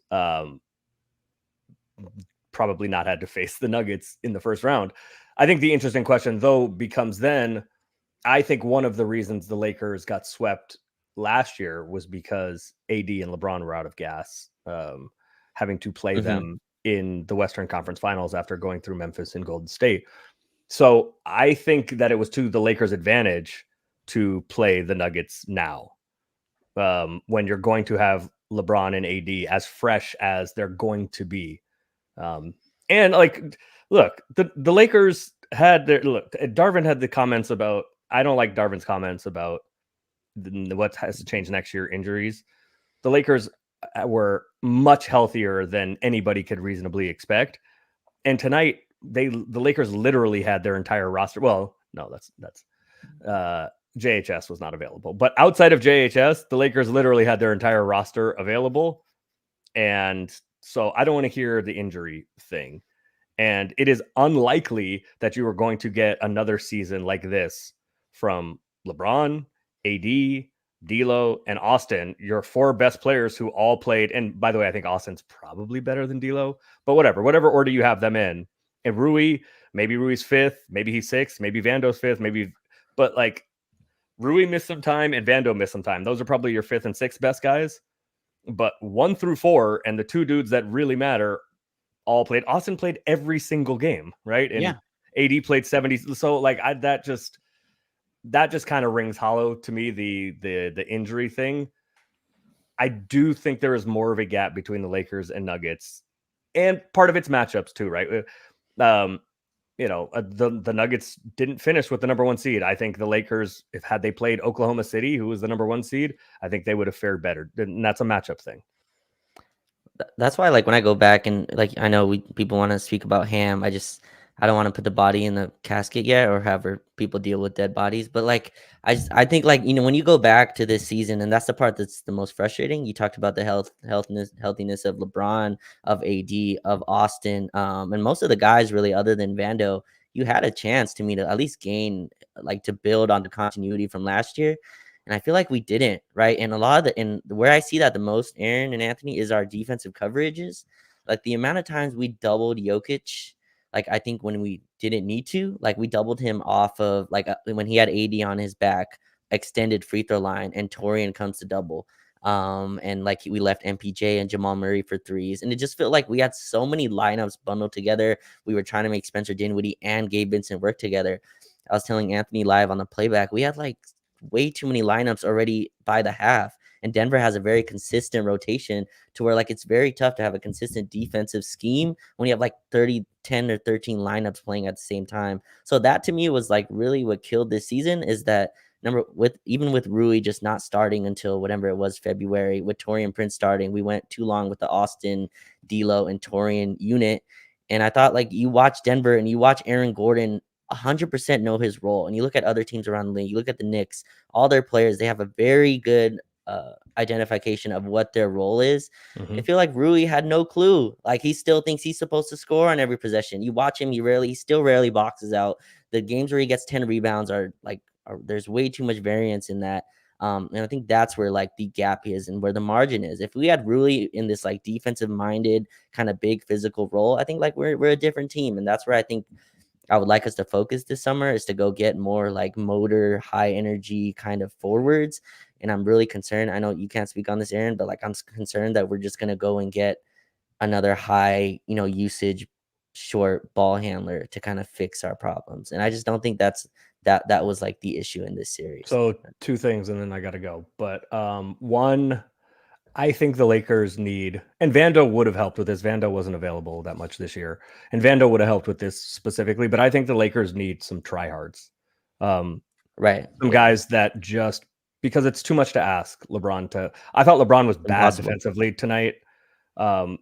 probably not had to face the Nuggets in the first round. I think the interesting question, though, becomes then, I think one of the reasons the Lakers got swept last year was because AD and LeBron were out of gas, having to play them in the Western Conference Finals after going through Memphis and Golden State. So I think that it was to the Lakers' advantage to play the Nuggets now, when you're going to have LeBron and AD as fresh as they're going to be. And like, look, the Lakers had Darvin had the comments about, I don't like Darvin's comments about what has to change next year, injuries. The Lakers were much healthier than anybody could reasonably expect. And tonight, the Lakers literally had their entire roster. Well, no, that's JHS was not available. But outside of JHS, the Lakers literally had their entire roster available. And so I don't want to hear the injury thing. And it is unlikely that you are going to get another season like this from LeBron, AD, D'Lo, and Austin, your four best players who all played. And by the way, I think Austin's probably better than D'Lo, but whatever order you have them in. And Rui, maybe Rui's fifth, maybe he's sixth, maybe Vando's fifth, but like Rui missed some time and Vando missed some time. Those are probably your fifth and sixth best guys. But 1 through 4, and the two dudes that really matter all played. Austin played every single game, right? And AD played 70. So like that just kind of rings hollow to me, the injury thing. I do think there is more of a gap between the Lakers and Nuggets, and part of it's matchups too, right? The Nuggets didn't finish with the number 1 seed. I think the Lakers, had they played Oklahoma City, who was the number 1 seed, I think they would have fared better. And that's a matchup thing. That's why, like, when I go back and like, I know people want to speak about Ham. I don't want to put the body in the casket yet or have people deal with dead bodies. But like, I think like, when you go back to this season, and that's the part that's the most frustrating. You talked about the healthiness of LeBron, of AD, of Austin, and most of the guys really, other than Vando, you had a chance to at least gain, like, to build on the continuity from last year. And I feel like we didn't, right? And a lot of where I see that the most, Aaron and Anthony, is our defensive coverages. Like the amount of times we doubled Jokic, like I think when we didn't need to, like we doubled him off of when he had AD on his back, extended free throw line, and Torian comes to double. And like we left MPJ and Jamal Murray for threes. And it just felt like we had so many lineups bundled together. We were trying to make Spencer Dinwiddie and Gabe Vincent work together. I was telling Anthony live on the playback, we had like way too many lineups already by the half. And Denver has a very consistent rotation to where like it's very tough to have a consistent defensive scheme when you have like 10 or 13 lineups playing at the same time. So that to me was like really what killed this season is that even with Rui just not starting until whatever it was, February, with Torian Prince starting, we went too long with the Austin, D'Lo, and Torian unit. And I thought like you watch Denver and you watch Aaron Gordon 100% know his role. And you look at other teams around the league, you look at the Knicks, all their players, they have a very good identification of what their role is. I feel like Rui had no clue. Like he still thinks he's supposed to score on every possession. You watch him, he still rarely boxes out. The games where he gets 10 rebounds there's way too much variance in that. And I think that's where like the gap is and where the margin is. If we had Rui in this like defensive minded kind of big physical role, I think like we're a different team. And that's where I think I would like us to focus this summer is to go get more like motor, high energy kind of forwards. And I'm really concerned. I know you can't speak on this, Aaron, but like I'm concerned that we're just going to go and get another high, usage short ball handler to kind of fix our problems. And I just don't think that was like the issue in this series. So 2 things, and then I got to go. But one, I think the Lakers need, and Vando would have helped with this. Vando wasn't available that much this year, and Vando would have helped with this specifically. But I think the Lakers need some tryhards, right? Some guys that just because it's too much to ask LeBron. I thought LeBron was bad defensively tonight, but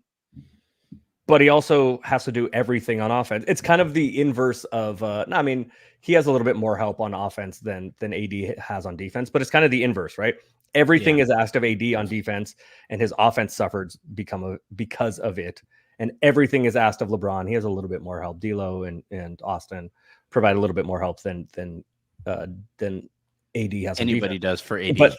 he also has to do everything on offense. It's kind of the inverse of. I mean, he has a little bit more help on offense than AD has on defense, but it's kind of the inverse, right? Everything is asked of AD on defense, and his offense suffers because of it. And everything is asked of LeBron. He has a little bit more help. D'Lo and Austin provide a little bit more help than AD has. Anybody does for AD, but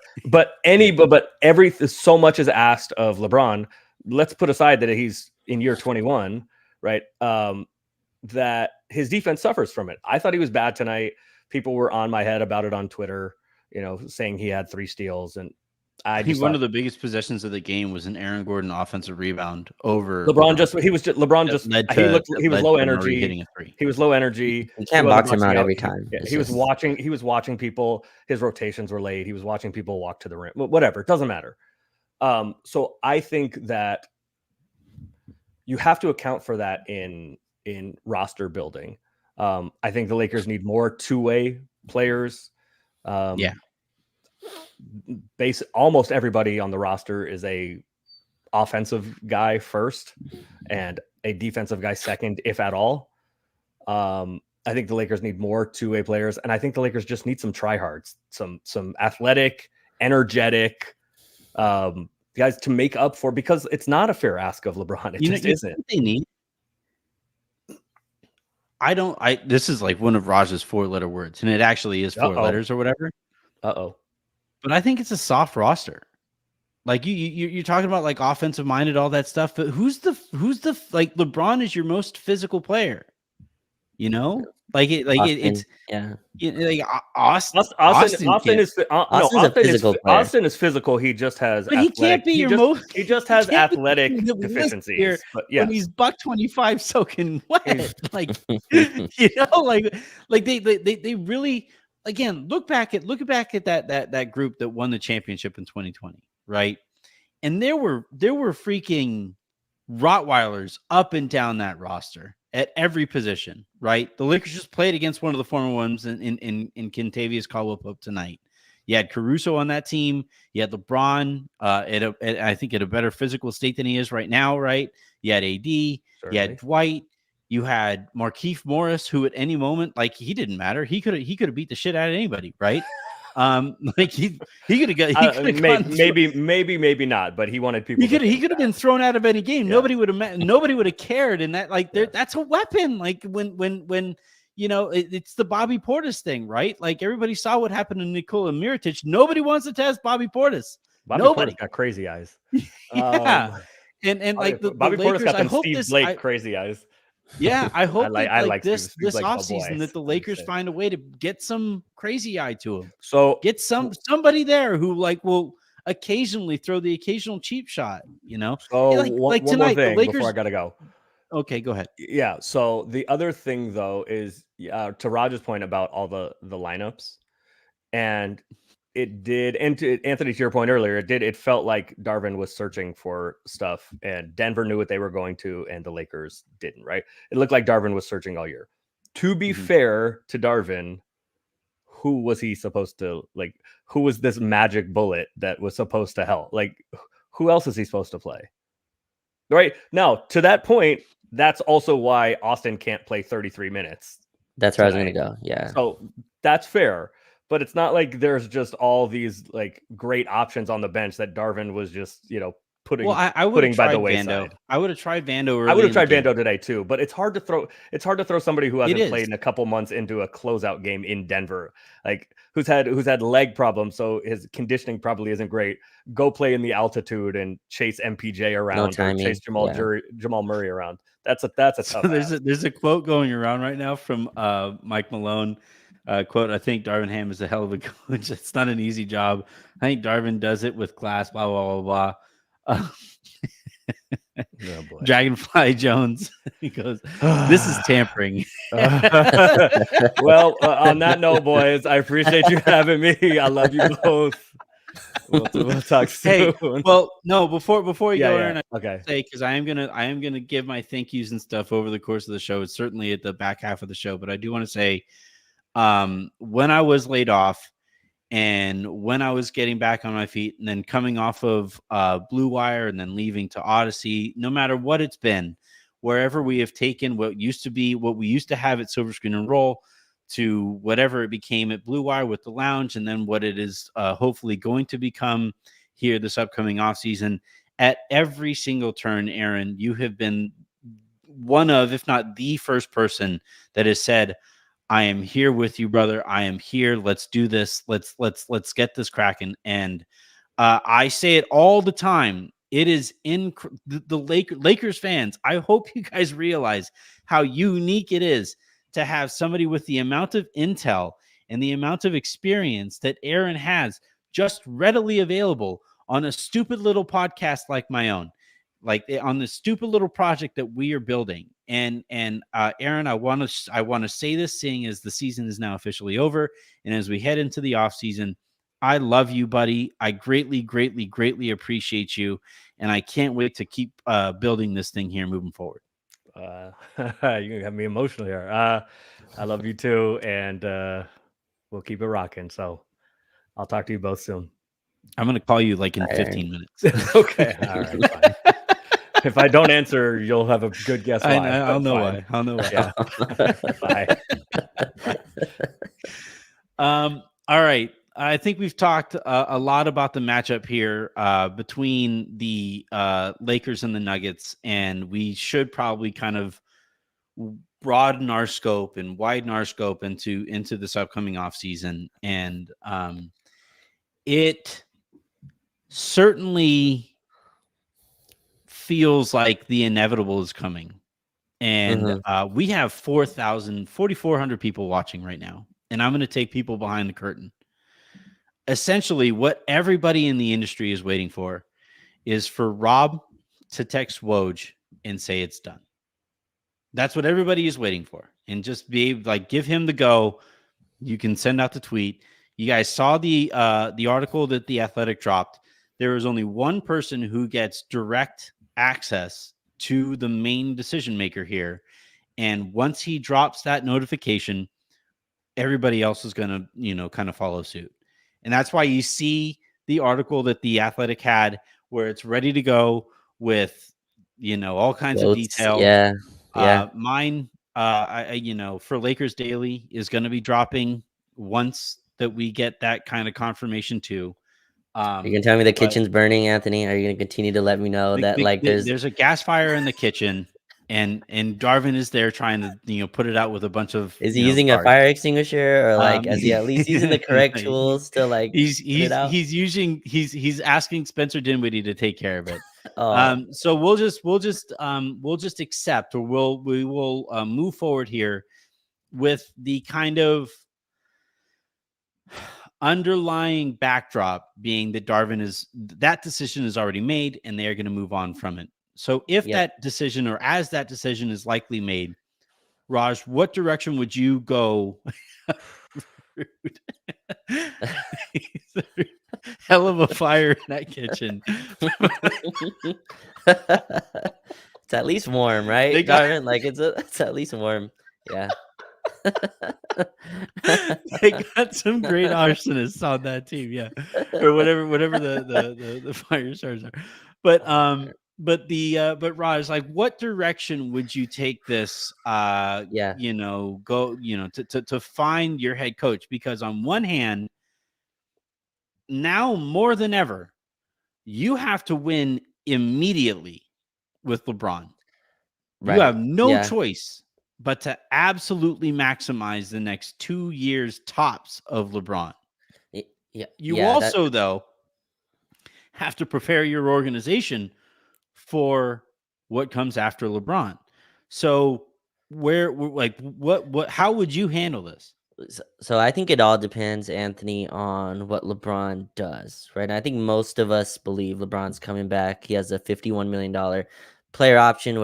so much is asked of LeBron. Let's put aside that he's in year 21, right? That his defense suffers from it. I thought he was bad tonight. People were on my head about it on Twitter, saying he had 3 steals. And I think one of the biggest possessions of the game was an Aaron Gordon offensive rebound over LeBron. He was low energy. Hitting a 3. He was low energy. You can't box him out every time. He was watching people. His rotations were late. He was watching people walk to the rim. Whatever. It doesn't matter. So I think that you have to account for that in roster building. I think the Lakers need more two-way players. Almost everybody on the roster is a offensive guy first and a defensive guy second, if at all. I think the Lakers need more two-way players, and I think the Lakers just need some tryhards, some athletic, energetic guys to make up for, because it's not a fair ask of LeBron. It just isn't. What they need. This is like one of Raj's 4-letter words, and it actually is 4 letters or whatever. But I think it's a soft roster. Like you're talking about like offensive minded, all that stuff. But who's the like LeBron is your most physical player, Like it's Austin is physical. He just has. But he can't be your most. He just has athletic deficiencies. But yes, when he's $125 soaking wet, like they really. Again, look back at that group that won the championship in 2020, right? And there were freaking Rottweilers up and down that roster at every position, right? The Lakers just played against one of the former ones in Kentavious Caldwell-Pope tonight. You had Caruso on that team. You had LeBron I think at a better physical state than he is right now, right? You had AD. Certainly. You had Dwight. You had Markieff Morris, who at any moment, like he didn't matter. He could have beat the shit out of anybody, right? Like he could have got maybe not, but he wanted people. He could have been thrown out of any game. Yeah. Nobody would have cared. And that that's a weapon. Like when it's the Bobby Portis thing, right? Like everybody saw what happened to Nikola Mirotic. Nobody wants to test Bobby Portis. Nobody got crazy eyes. Yeah, and like Bobby Lakers, Portis got them I hope Steve this, Blake crazy eyes. Yeah, I hope I like this Steve Blake offseason that the Lakers find a way to get some crazy eye to him. So get somebody there who like will occasionally throw the occasional cheap shot. So like one tonight, more thing the Lakers, before I gotta go. Okay, go ahead. Yeah. So the other thing though is to Raj's point about all the lineups, and it did, and to Anthony, to your point earlier, it felt like Darvin was searching for stuff, and Denver knew what they were going to, and the Lakers didn't. Right? It looked like Darvin was searching all year. To be fair to Darvin, who was he supposed to like? Who was this magic bullet that was supposed to help? Like, who else is he supposed to play? Right now, to that point, that's also why Austin can't play 33 minutes. That's where I was going to go. Yeah. So that's fair, but it's not like there's just all these like great options on the bench that Darvin was just, putting I would putting have by tried the wayside. Vando. I would have tried Vando early. I would have in the tried game. Vando today too, but it's hard to throw somebody who hasn't is. played in a couple months into a closeout game in Denver, like who's had leg problems, so his conditioning probably isn't great. Go play in the altitude and chase MPJ around, or chase Jamal Murray around. That's a tough. So there's a quote going around right now from Mike Malone. Quote, I think Darvin Ham is a hell of a coach. It's not an easy job. I think Darvin does it with class, blah, blah, blah, blah. Oh boy. Dragonfly Jones. He goes, this is tampering. Well, on that note, boys, I appreciate you having me. I love you both. We'll talk soon. Hey, well, no, before you go, Aaron, okay. Say, because I am gonna give my thank yous and stuff over the course of the show. It's certainly at the back half of the show, but I do want to say, when I was laid off and when I was getting back on my feet and then coming off of Blue Wire and then leaving to Odyssey, no matter what it's been, wherever we have taken what we used to have at Silver Screen and Roll to whatever it became at Blue Wire with the lounge, and then what it is hopefully going to become here this upcoming off season. At every single turn, Aaron, you have been one of, if not the first person that has said, I am here with you, brother. I am here. Let's do this. Let's get this cracking. And I say it all the time. It is the Lakers fans. I hope you guys realize how unique it is to have somebody with the amount of intel and the amount of experience that Aaron has just readily available on a stupid little podcast like my own, like on the stupid little project that we are building. And Aaron, I want to say this, seeing as the season is now officially over, and as we head into the off season, I love you, buddy. I greatly, greatly, greatly appreciate you, and I can't wait to keep building this thing here moving forward. You're gonna have me emotional here. I love you too, and we'll keep it rocking. So I'll talk to you both soon. I'm gonna call you like in 15 minutes. Okay, all right, fine. If I don't answer, you'll have a good guess why. I'll know why. I'll know why. Yeah. Bye. All right. I think we've talked a lot about the matchup here between the Lakers and the Nuggets, and we should probably kind of broaden our scope and widen our scope into this upcoming offseason. And it certainly feels like the inevitable is coming. And we have 4,400 people watching right now. And I'm going to take people behind the curtain. Essentially, what everybody in the industry is waiting for is for Rob to text Woj and say it's done. That's what everybody is waiting for. And just be like, give him the go. You can send out the tweet. You guys saw the article that The Athletic dropped. There is only one person who gets direct access to the main decision maker here. And once he drops that notification, everybody else is going to, kind of follow suit. And that's why you see the article that The Athletic had where it's ready to go with, all kinds of detail. Yeah. Mine, for Lakers Daily is going to be dropping once that we get that kind of confirmation too. You can tell me the kitchen's burning, Anthony. Are you going to continue to let me know that there's a gas fire in the kitchen, and Darvin is there trying to put it out with a bunch of. Is he using a fire extinguisher, or is he at least using the correct tools to he's asking Spencer Dinwiddie to take care of it. So we'll just accept, or we will move forward here with the kind of underlying backdrop being that that decision is already made and they are going to move on from it. So if Yep. that decision, or as that decision is likely made, Raj, what direction would you go? Hell of a fire in that kitchen. It's at least warm, right, They got Darvin? Like it's at least warm. Yeah. they got some great arsonists on that team, yeah, or whatever the fire stars are. But but Raj, like, what direction would you take this? Yeah. Go to find your head coach, because on one hand, now more than ever, you have to win immediately with LeBron. You Right. have no Yeah. choice but to absolutely maximize the next 2 years tops of LeBron. Yeah. You Yeah. That also, though, have to prepare your organization for what comes after LeBron. So how would you handle this? so I think it all depends, Anthony, on what LeBron does, right? And I think most of us believe LeBron's coming back. He has a $51 million player option.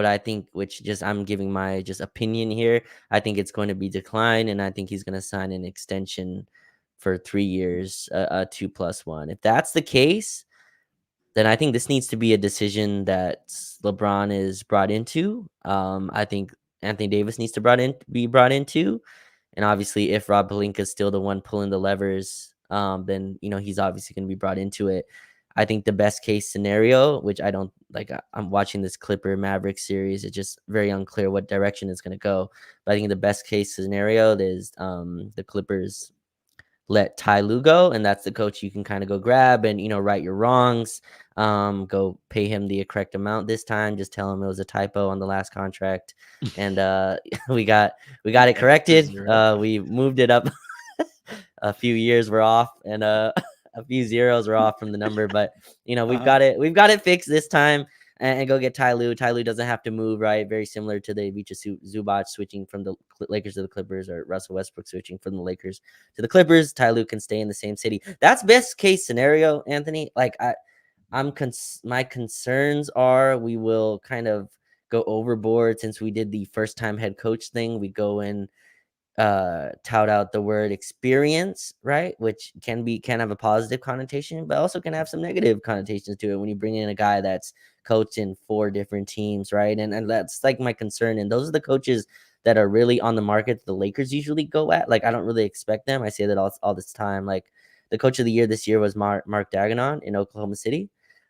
Which just I'm giving my just opinion here. I think it's going to be declined, and I think he's going to sign an extension for 3 years, a 2+1. If that's the case, then I think this needs to be a decision that LeBron is brought into. I think Anthony Davis needs to be brought into. And obviously, if Rob Pelinka is still the one pulling the levers, then he's obviously going to be brought into it. I think the best case scenario, which I don't like, I'm watching this Clipper Maverick series. It's just very unclear what direction it's going to go. But I think the best case scenario is the Clippers let Ty Lue go, and that's the coach you can kind of go grab and right your wrongs. Go pay him the correct amount this time. Just tell him it was a typo on the last contract, and we got it corrected. We moved it up a few years. We're off, and a few zeros were off from the number, but we've got it fixed this time. And go get Ty Lue. Ty Lue doesn't have to move, right? Very similar to the Ivica Zubac switching from the Lakers to the Clippers, or Russell Westbrook switching from the Lakers to the Clippers. Ty Lue can stay in the same city. That's best case scenario, Anthony. Like my concerns are we will kind of go overboard since we did the first time head coach thing. We go in tout out the word experience, right? Which can have a positive connotation, but also can have some negative connotations to it when you bring in a guy that's coached in 4 different teams, right? And that's like my concern. And those are the coaches that are really on the market that the Lakers usually go at. Like, I don't really expect them. I say that all this time. Like, the coach of the year this year was Mark Daigneault in Oklahoma City.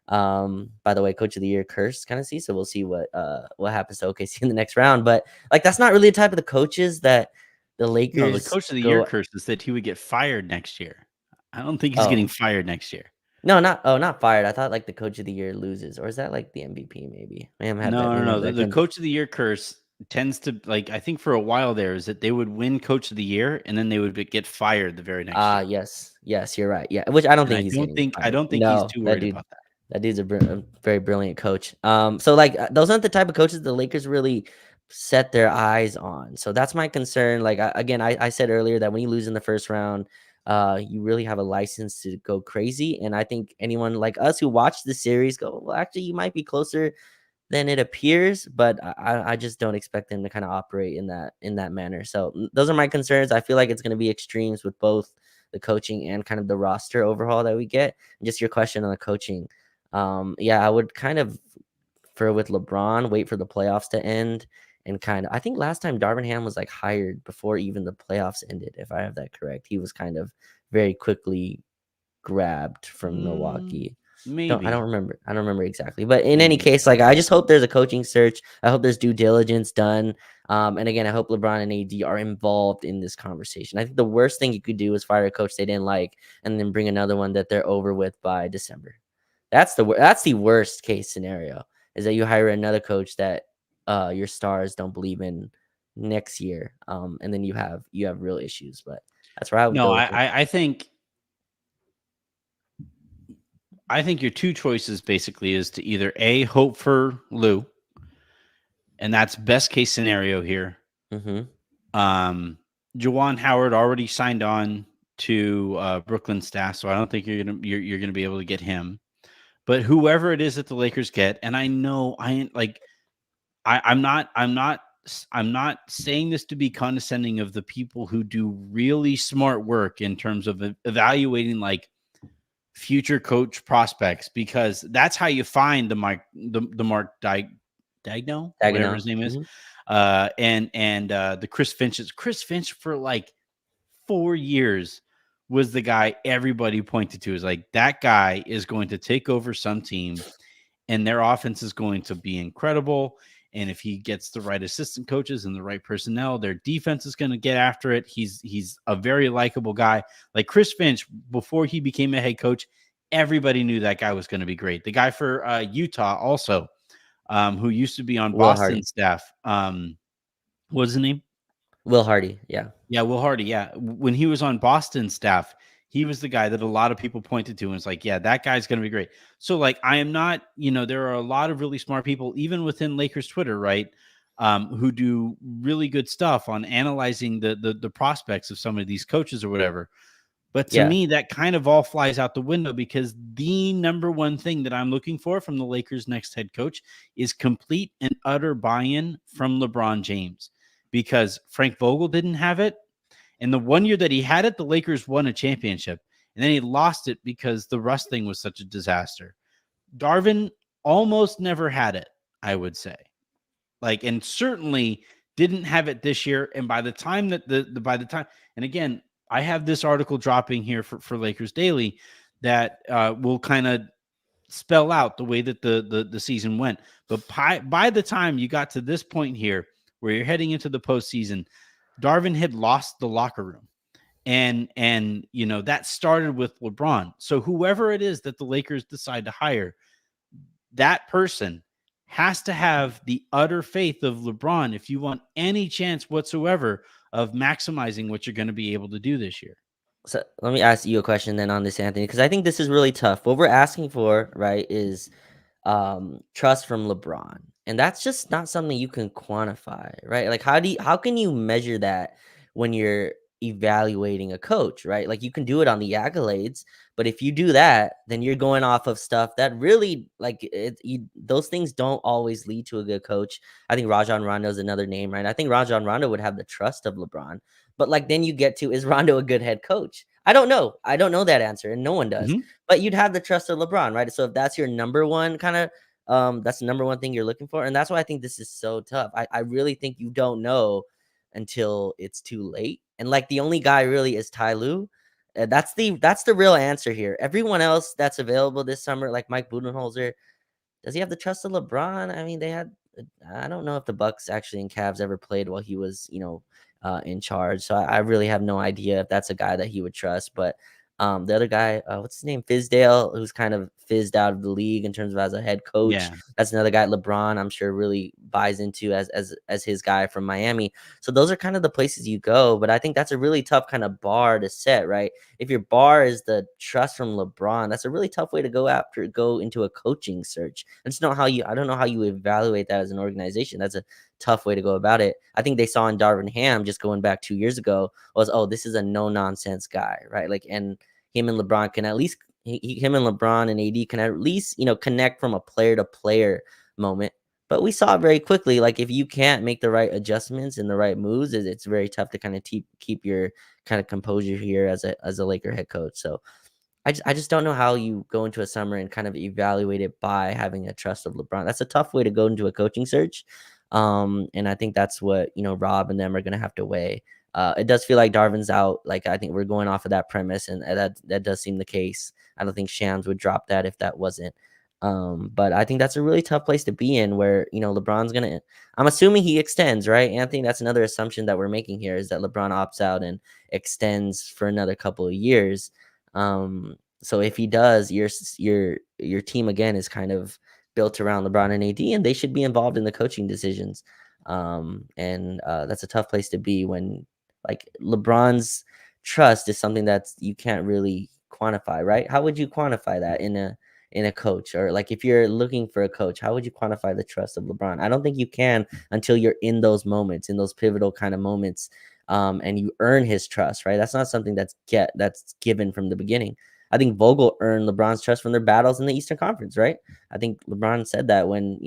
By the way, coach of the year cursed kind of see. So we'll see what happens to OKC in the next round. But like, that's not really the type of the coaches that the Lakers. No, the coach of the year curse is that he would get fired next year. I don't think he's getting fired next year. No, not fired. I thought like the coach of the year loses, or is that like the MVP? Maybe. No. The coach of the year curse tends to, like, I think for a while there, is that they would win coach of the year and then they would get fired the very next year. Yes, you're right. Yeah, which I don't think he's I don't think he's too worried about that. That dude's a very brilliant coach. So like those aren't the type of coaches the Lakers really set their eyes on. So that's my concern. Like I said earlier that when you lose in the first round, you really have a license to go crazy. And I think anyone like us who watched the series go, well, actually, you might be closer than it appears, but I just don't expect them to kind of operate in that manner. So those are my concerns. I feel like it's going to be extremes with both the coaching and kind of the roster overhaul that we get. And just your question on the coaching. I would kind of, with LeBron, wait for the playoffs to end. And I think last time Darvin Ham was like hired before even the playoffs ended, if I have that correct. He was kind of very quickly grabbed from Milwaukee. Maybe. I don't remember exactly. But in any case, like, I just hope there's a coaching search. I hope there's due diligence done. And again, I hope LeBron and AD are involved in this conversation. I think the worst thing you could do is fire a coach they didn't like and then bring another one that they're over with by December. That's the worst case scenario, is that you hire another coach that your stars don't believe in next year. And then you have real issues. But that's where I would go. I think your two choices basically is to either A, hope for Lou, and that's best case scenario here. Mm-hmm. Juwan Howard already signed on to Brooklyn staff, so I don't think you're gonna be able to get him. but whoever it is that the Lakers get, and I know I ain't like I'm not saying this to be condescending of the people who do really smart work in terms of evaluating like future coach prospects, because that's how you find the Mark Dagno, whatever his name is, and the Chris Finches. Chris Finch for like 4 years was the guy everybody pointed to, is like, that guy is going to take over some team and their offense is going to be incredible. And if he gets the right assistant coaches and the right personnel, their defense is going to get after it. He's a very likable guy. Like Chris Finch, before he became a head coach, everybody knew that guy was going to be great. The guy for Utah also, who used to be on Boston staff. What's his name? Will Hardy. Yeah. Yeah, Will Hardy. Yeah. When he was on Boston staff, he was the guy that a lot of people pointed to and was like, yeah, that guy's going to be great. So like, I am not, there are a lot of really smart people, even within Lakers Twitter, right? Who do really good stuff on analyzing the prospects of some of these coaches or whatever. But to me, that kind of all flies out the window, because the number one thing that I'm looking for from the Lakers' next head coach is complete and utter buy-in from LeBron James, because Frank Vogel didn't have it. And the 1 year that he had it, the Lakers won a championship, and then he lost it because the Russ thing was such a disaster. Darvin almost never had it, I would say. Like, and certainly didn't have it this year. And by the time that and again, I have this article dropping here for Lakers Daily that will kind of spell out the way that the season went. But by the time you got to this point here, where you're heading into the postseason, Darvin had lost the locker room. And that started with LeBron. So whoever it is that the Lakers decide to hire, that person has to have the utter faith of LeBron if you want any chance whatsoever of maximizing what you're going to be able to do this year. So let me ask you a question then on this, Anthony, because I think this is really tough. What we're asking for, right, is trust from LeBron. And that's just not something you can quantify, right? Like how can you measure that when you're evaluating a coach, right? Like you can do it on the accolades, but if you do that, then you're going off of stuff that really those things don't always lead to a good coach. I think Rajon Rondo is another name, right? I think Rajon Rondo would have the trust of LeBron, but like then you get to, is Rondo a good head coach? I don't know that answer, and no one does. Mm-hmm. But you'd have the trust of LeBron, right? So if that's your number one kind of that's the number one thing you're looking for. And that's why I think this is so tough. I really think you don't know until it's too late. And like the only guy really is Ty Lue. That's the real answer here. Everyone else that's available this summer, like Mike Budenholzer, does he have the trust of LeBron? I mean, I don't know if the Bucks actually and Cavs ever played while he was, in charge. So I really have no idea if that's a guy that he would trust. But the other guy, what's his name? Fizdale, who's kind of fizzed out of the league in terms of as a head coach. Yeah. That's another guy LeBron, I'm sure, really buys into as his guy from Miami. So those are kind of the places you go. But I think that's a really tough kind of bar to set, right? If your bar is the trust from LeBron, that's a really tough way to go into a coaching search. I don't know how you evaluate that as an organization. That's a tough way to go about it. I think they saw in Darvin Ham, just going back 2 years ago, was, oh, this is a no nonsense guy, right? Like, and him and LeBron can at least him and LeBron and AD can at least connect from a player to player moment. But we saw very quickly, like, if you can't make the right adjustments and the right moves, it's very tough to kind of keep your kind of composure here as a Laker head coach. So I just don't know how you go into a summer and kind of evaluate it by having a trust of LeBron. That's a tough way to go into a coaching search. And I think that's what, Rob and them are going to have to weigh. It does feel like Darvin's out. Like, I think we're going off of that premise, and that does seem the case. I don't think Shams would drop that if that wasn't. But I think that's a really tough place to be in, where, LeBron's going to, I'm assuming he extends, right, Anthony? That's another assumption that we're making here, is that LeBron opts out and extends for another couple of years. So if he does, your team again is kind of built around LeBron and AD, and they should be involved in the coaching decisions. And that's a tough place to be when, like, LeBron's trust is something that you can't really quantify, right? How would you quantify that in a coach? Or, like, if you're looking for a coach, how would you quantify the trust of LeBron? I don't think you can until you're in those moments, in those pivotal kind of moments, and you earn his trust, right? That's not something that's given from the beginning. I think Vogel earned LeBron's trust from their battles in the Eastern Conference, right? I think LeBron said that when,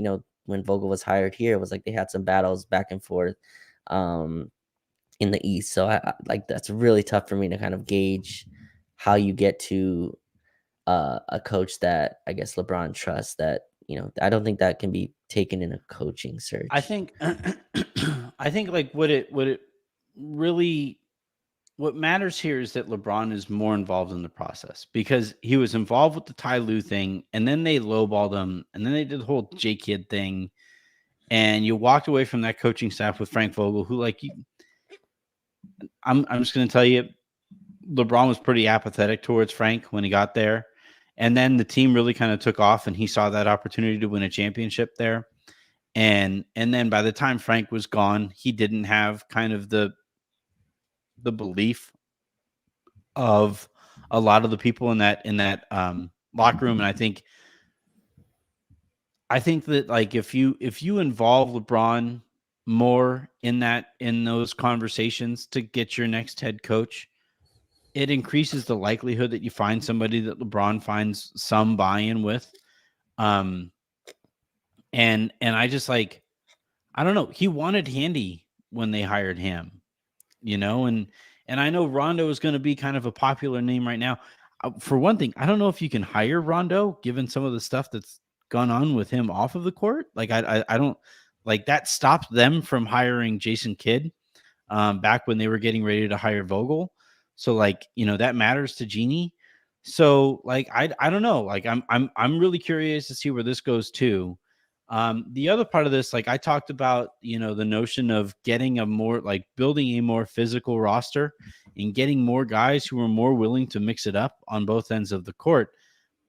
when Vogel was hired here, it was like they had some battles back and forth in the East. So I like that's really tough for me to kind of gauge how you get to a coach that I guess LeBron trusts. That I don't think that can be taken in a coaching search. I think I think like what matters here is that LeBron is more involved in the process, because he was involved with the Ty Lue thing, and then they lowballed him, and then they did the whole J Kid thing, and you walked away from that coaching staff with Frank Vogel, who I'm just going to tell you, LeBron was pretty apathetic towards Frank when he got there, and then the team really kind of took off, and he saw that opportunity to win a championship there, and then by the time Frank was gone, he didn't have kind of the belief of a lot of the people in that locker room. And I think that like if you involve LeBron more in those conversations to get your next head coach, it increases the likelihood that you find somebody that LeBron finds some buy-in with. And I just like, I don't know, he wanted Handy when they hired him, and I know Rondo is going to be kind of a popular name right now. For one thing, I don't know if you can hire Rondo given some of the stuff that's gone on with him off of the court. Like I don't like that stopped them from hiring Jason Kidd back when they were getting ready to hire Vogel. So like, that matters to Genie. So like I don't know. Like I'm really curious to see where this goes too. The other part of this, like I talked about, the notion of getting building a more physical roster and getting more guys who are more willing to mix it up on both ends of the court.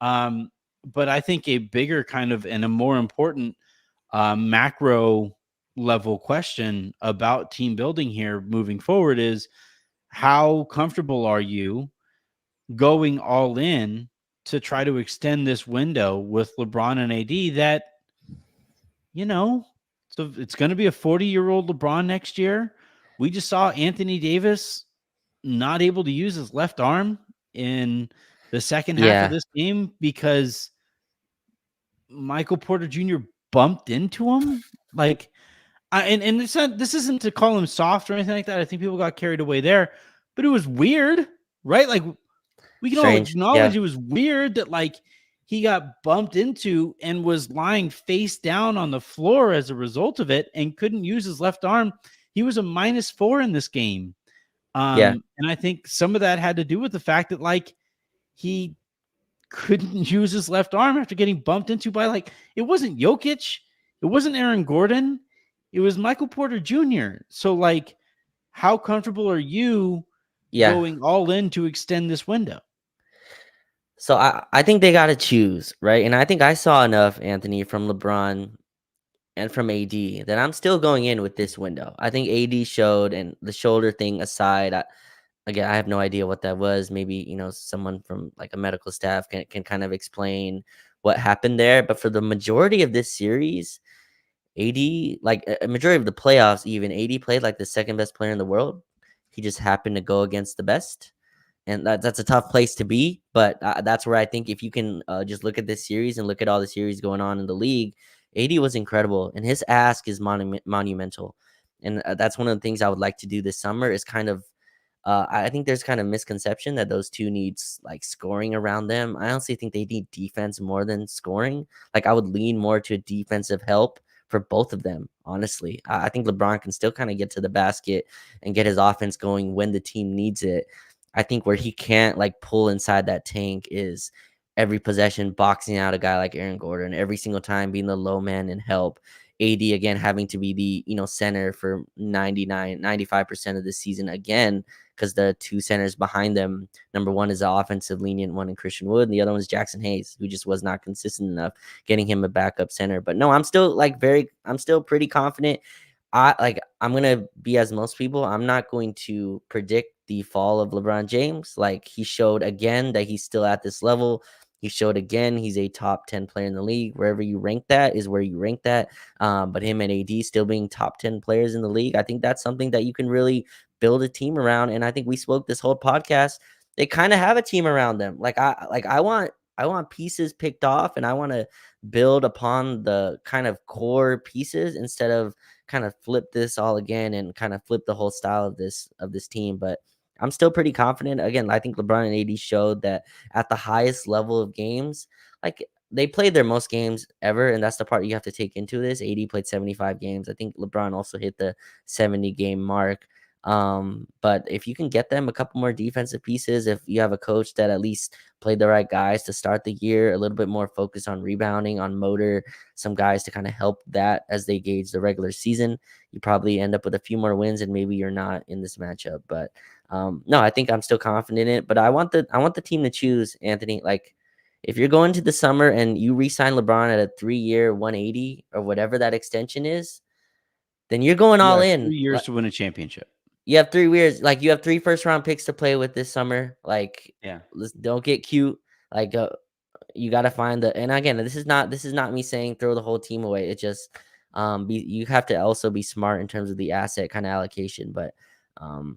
But I think a bigger kind of and a more important macro level question about team building here moving forward is, how comfortable are you going all in to try to extend this window with LeBron and AD that, so it's going to be a 40-year-old LeBron next year. We just saw Anthony Davis not able to use his left arm in the second half of this game because Michael Porter Jr. bumped into him. Like, and it's not, this isn't to call him soft or anything like that. I think people got carried away there, but it was weird, right? Like, we can all acknowledge it was weird that like he got bumped into and was lying face down on the floor as a result of it and couldn't use his left arm. He was a -4 in this game. And I think some of that had to do with the fact that like he couldn't use his left arm after getting bumped into by it wasn't Jokic, it wasn't Aaron Gordon, it was Michael Porter Jr. So like, how comfortable are you going all in to extend this window? So I think they got to choose, right? And I think I saw enough, Anthony, from LeBron and from AD that I'm still going in with this window. I think AD showed, and the shoulder thing aside, again, I have no idea what that was. Maybe, someone from like a medical staff can kind of explain what happened there. But for the majority of this series, AD, like a majority of the playoffs, even AD played like the second best player in the world. He just happened to go against the best. And that's a tough place to be, but that's where I think if you can just look at this series and look at all the series going on in the league, AD was incredible, and his ask is monumental. And that's one of the things I would like to do this summer is kind of, I think there's kind of misconception that those two needs like scoring around them. I honestly think they need defense more than scoring. Like I would lean more to defensive help for both of them, honestly. I think LeBron can still kind of get to the basket and get his offense going when the team needs it. I think where he can't like pull inside that tank is every possession boxing out a guy like Aaron Gordon, every single time being the low man and help. AD again having to be the center for 95% of the season again, because the two centers behind them, number one is the offensive lenient one in Christian Wood, and the other one is Jackson Hayes, who just was not consistent enough, getting him a backup center. But no, I'm still pretty confident. I'm gonna be as most people. I'm not going to predict the fall of LeBron James. Like he showed again that he's still at this level. He showed again he's a top 10 player in the league. Wherever you rank that is where you rank that. But him and AD still being top 10 players in the league, I think that's something that you can really build a team around. And I think we spoke this whole podcast they kind of have a team around them. I want pieces picked off, and I want to build upon the kind of core pieces instead of kind of flip this all again and kind of flip the whole style of this team. But I'm still pretty confident. Again, I think LeBron and AD showed that at the highest level of games, like they played their most games ever, and that's the part you have to take into this. AD played 75 games. I think LeBron also hit the 70 game mark. But if you can get them a couple more defensive pieces, if you have a coach that at least played the right guys to start the year, a little bit more focus on rebounding, on motor, some guys to kind of help that as they gauge the regular season, you probably end up with a few more wins, and maybe you're not in this matchup. But no, I think I'm still confident in it. But I want the team to choose, Anthony. Like, if you're going to the summer and you re-sign LeBron at a 3-year 180 or whatever that extension is, then you're going all in. 3 years to win a championship. You have 3 years, like you have 3 first-round picks to play with this summer. Like, Yeah. don't get cute. Like, you got to find and again, this is not me saying throw the whole team away. It's just you have to also be smart in terms of the asset kind of allocation. But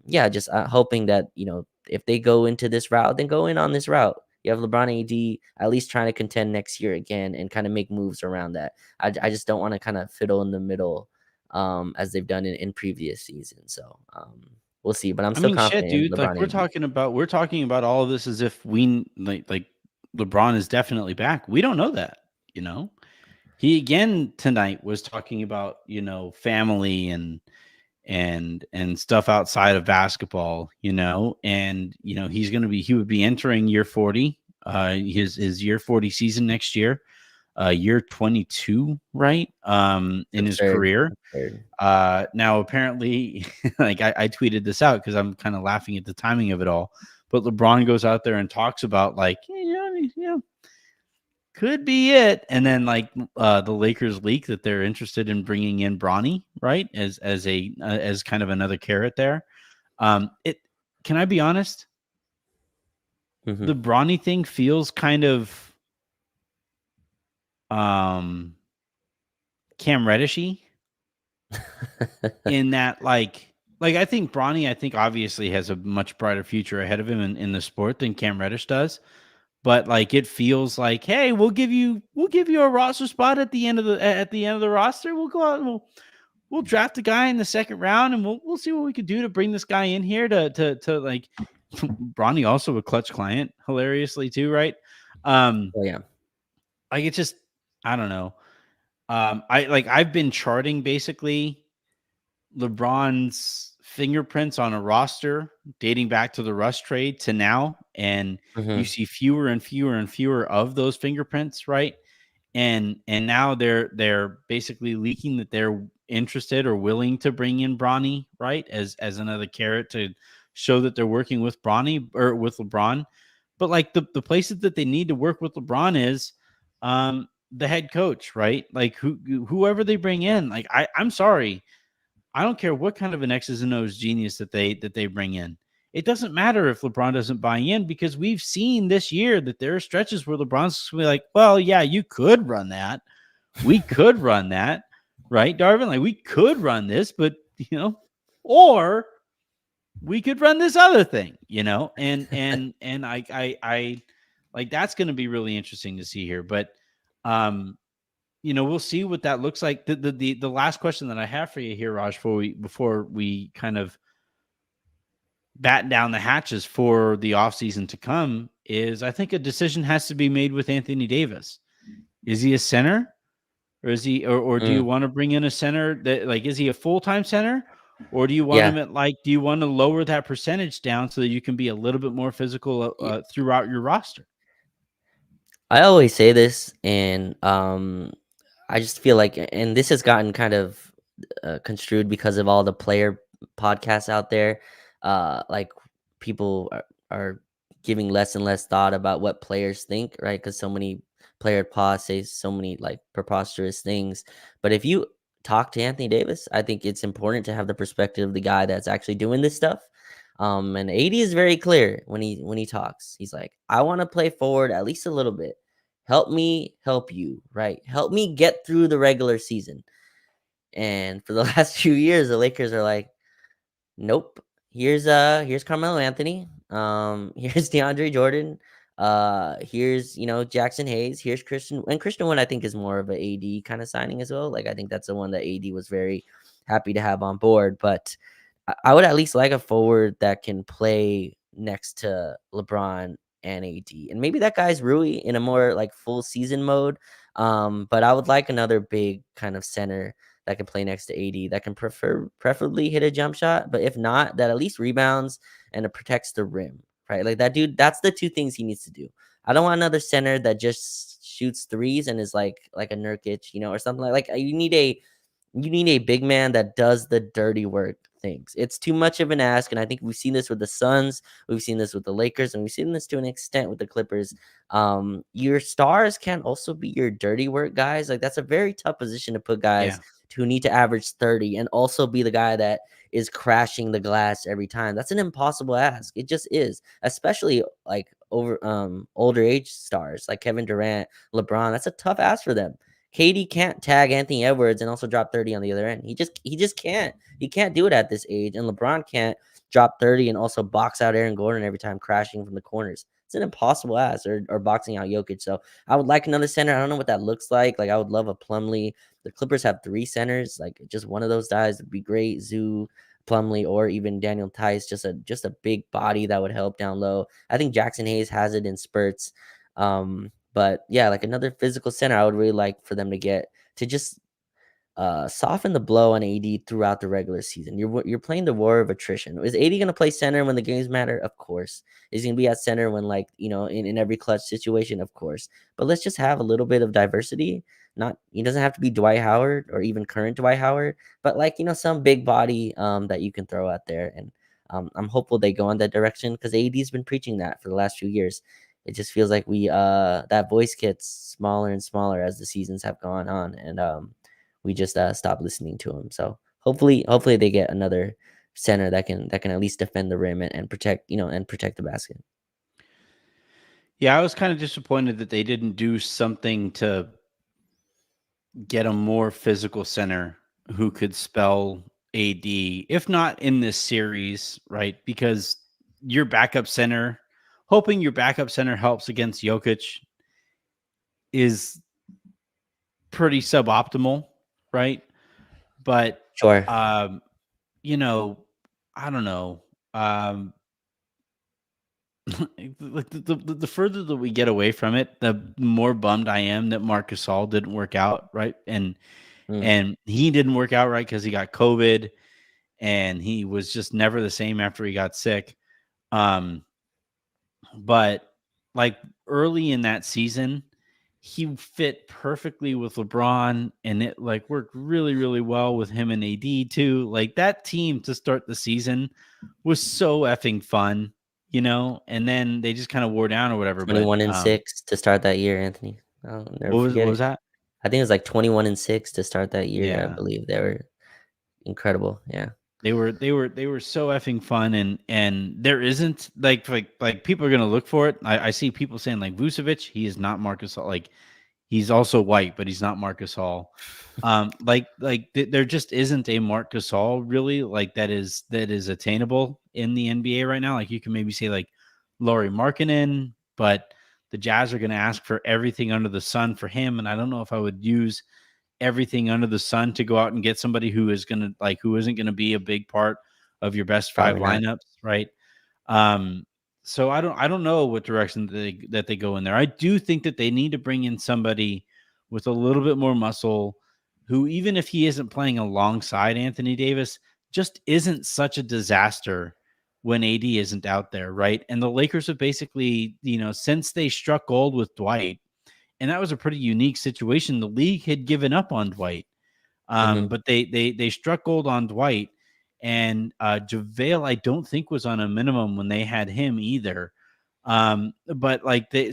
yeah, just hoping that, if they go into this route, then go in on this route. You have LeBron and AD at least trying to contend next year again and kind of make moves around that. I just don't want to kind of fiddle in the middle as they've done in previous seasons. So we'll see. But I'm still confident. Shit, dude. In LeBron Like we're talking about all of this as if we like LeBron is definitely back. We don't know that. He again tonight was talking about family and stuff outside of basketball. And he would be entering year 40. His year 40 season next year. Year 22, right? In his career. Now apparently, like I tweeted this out because I'm kind of laughing at the timing of it all. But LeBron goes out there and talks about like, could be it. And then like the Lakers leak that they're interested in bringing in Bronny, right? As kind of another carrot there. Can I be honest? Mm-hmm. The Bronny thing feels kind of Cam Reddishy in that like I think Bronny obviously has a much brighter future ahead of him in the sport than Cam Reddish does, but like it feels like, hey, we'll give you a roster spot at the end of the roster. We'll go out and we'll draft a guy in the second round and we'll see what we could do to bring this guy in here to like Bronny also a clutch client hilariously too, right? Oh yeah. Like it's just I don't know. I've been charting basically LeBron's fingerprints on a roster dating back to the Russ trade to now, and you see fewer and fewer and fewer of those fingerprints, right? And now they're basically leaking that they're interested or willing to bring in Bronny, right? As another carrot to show that they're working with Bronny or with LeBron. But like the places that they need to work with LeBron is the head coach, right? Like whoever they bring in, like I'm sorry. I don't care what kind of an X's and O's genius that they bring in. It doesn't matter if LeBron doesn't buy in because we've seen this year that there are stretches where LeBron's going to be like, well, yeah, you could run that. We could run that, right, Darvin? Like we could run this, but or we could run this other thing, and I like that's going to be really interesting to see here. But we'll see what that looks like. The last question that I have for you here, Raj, before we kind of batten down the hatches for the offseason to come is I think a decision has to be made with Anthony Davis. Is he a center? Or is he or do you want to bring in a center that like is he a full-time center? Or do you want him at do you want to lower that percentage down so that you can be a little bit more physical throughout your roster? I always say this, and I just feel like, and this has gotten kind of construed because of all the player podcasts out there. Like people are giving less and less thought about what players think, right? Because so many player pods say so many like preposterous things. But if you talk to Anthony Davis, I think it's important to have the perspective of the guy that's actually doing this stuff. And AD is very clear when he talks. He's like, I want to play forward at least a little bit. Help me help you, right? Help me get through the regular season. And for the last few years, the Lakers are like, nope. Here's Carmelo Anthony. Here's DeAndre Jordan. Here's Jackson Hayes. Here's Christian, and Christian Wood I think is more of a AD kind of signing as well. Like I think that's the one that AD was very happy to have on board. But I would at least like a forward that can play next to LeBron and AD, and maybe that guy's Rui in a more like full season mode. But I would like another big kind of center that can play next to AD that can preferably hit a jump shot, but if not, that at least rebounds and it protects the rim, right? Like that dude, that's the two things he needs to do. I don't want another center that just shoots threes and is like a Nurkic, or something like you need a big man that does the dirty work things. It's too much of an ask, and I think we've seen this with the Suns, we've seen this with the Lakers, and we've seen this to an extent with the Clippers. Your stars can also be your dirty work guys. Like that's a very tough position to put guys who need to average 30 and also be the guy that is crashing the glass every time. That's an impossible ask. It just is, especially like over older age stars like Kevin Durant, LeBron. That's a tough ask for them. KD can't tag Anthony Edwards and also drop 30 on the other end. He just can't. He can't do it at this age. And LeBron can't drop 30 and also box out Aaron Gordon every time crashing from the corners. It's an impossible ask, or boxing out Jokic. So I would like another center. I don't know what that looks like. Like I would love a Plumlee. The Clippers have 3 centers. Like just one of those guys would be great. Zoo, Plumlee, or even Daniel Tice. Just a big body that would help down low. I think Jackson Hayes has it in spurts. But yeah, like another physical center, I would really like for them to get to just soften the blow on AD throughout the regular season. You're playing the war of attrition. Is AD gonna play center when the games matter? Of course. Is he gonna be at center when in every clutch situation? Of course. But let's just have a little bit of diversity. Not he doesn't have to be Dwight Howard or even current Dwight Howard, but some big body that you can throw out there. And I'm hopeful they go in that direction because AD's been preaching that for the last few years. It just feels like that voice gets smaller and smaller as the seasons have gone on, and we just stopped listening to him. So hopefully they get another center that can at least defend the rim and protect the basket. Yeah, I was kind of disappointed that they didn't do something to get a more physical center who could spell AD, if not in this series, right? Because your backup center, hoping your backup center helps against Jokic is pretty suboptimal, right? But Sure. I don't know. Like the further that we get away from it, the more bummed I am that Marc Gasol didn't work out, right? And he didn't work out right because he got COVID, and he was just never the same after he got sick. But like early in that season, he fit perfectly with LeBron, and it like worked really, really well with him and AD too. Like that team to start the season was so effing fun, and then they just kind of wore down or whatever. 21-6 to start that year, Anthony. I'll never what forget was it. that? I think it was like 21-6 to start that year. Yeah. I believe they were incredible. Yeah. They were so effing fun, and there isn't like people are gonna look for it. I see people saying like Vucevic, he is not Marc Gasol. Like he's also white, but he's not Marc Gasol. There just isn't a Marc Gasol really like that is attainable in the NBA right now. Like you can maybe say like Lauri Markkanen, but the Jazz are gonna ask for everything under the sun for him, and I don't know if I would use everything under the sun to go out and get somebody who isn't going to be a big part of your best 5 lineups, right? So I don't know what direction that they go in there. I do think that they need to bring in somebody with a little bit more muscle who, even if he isn't playing alongside Anthony Davis, just isn't such a disaster when AD isn't out there, right? And the Lakers have basically, since they struck gold with Dwight, and that was a pretty unique situation. The league had given up on Dwight, but they struck gold on Dwight, and JaVale I don't think was on a minimum when they had him either. But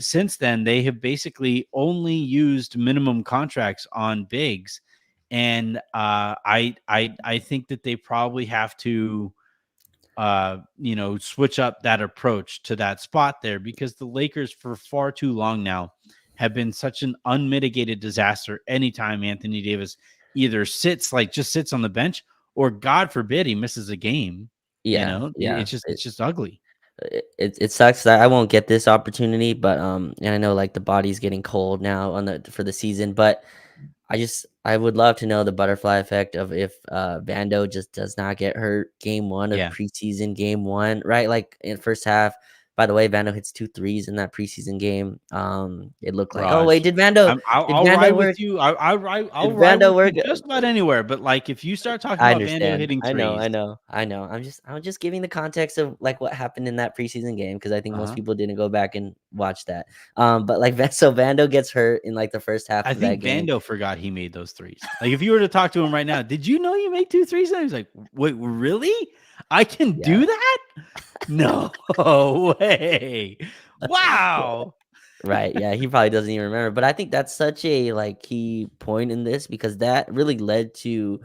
since then they have basically only used minimum contracts on bigs, and I think that they probably have to switch up that approach to that spot there, because the Lakers for far too long now have been such an unmitigated disaster anytime Anthony Davis either sits on the bench, or God forbid he misses a game. Yeah. It's just ugly. it sucks that I won't get this opportunity, but and I know like the body's getting cold now for the season, but I would love to know the butterfly effect of if Vando just does not get hurt game one of Yeah. preseason game one, right? Like in first half. By the way, Vando hits 2 threes in that preseason game. It looked like, oh wait, Raj, did I'll Vando ride with work? you. I'll Did ride Vando with you work? just about anywhere. But like, if you start talking I about Vando understand. hitting I know, threes, I know, I know. I'm just giving the context of like what happened in that preseason game because I think most uh-huh. people didn't go back and watch that. But like so Vando gets hurt in like the first half I of that think game. Vando forgot he made those threes. Like, if you were to talk to him right now, did you know you made 2 threes? And he's like, wait, really? I can Yeah. do that? No way. Wow. Right. Yeah, he probably doesn't even remember. But I think that's such a like key point in this because that really led to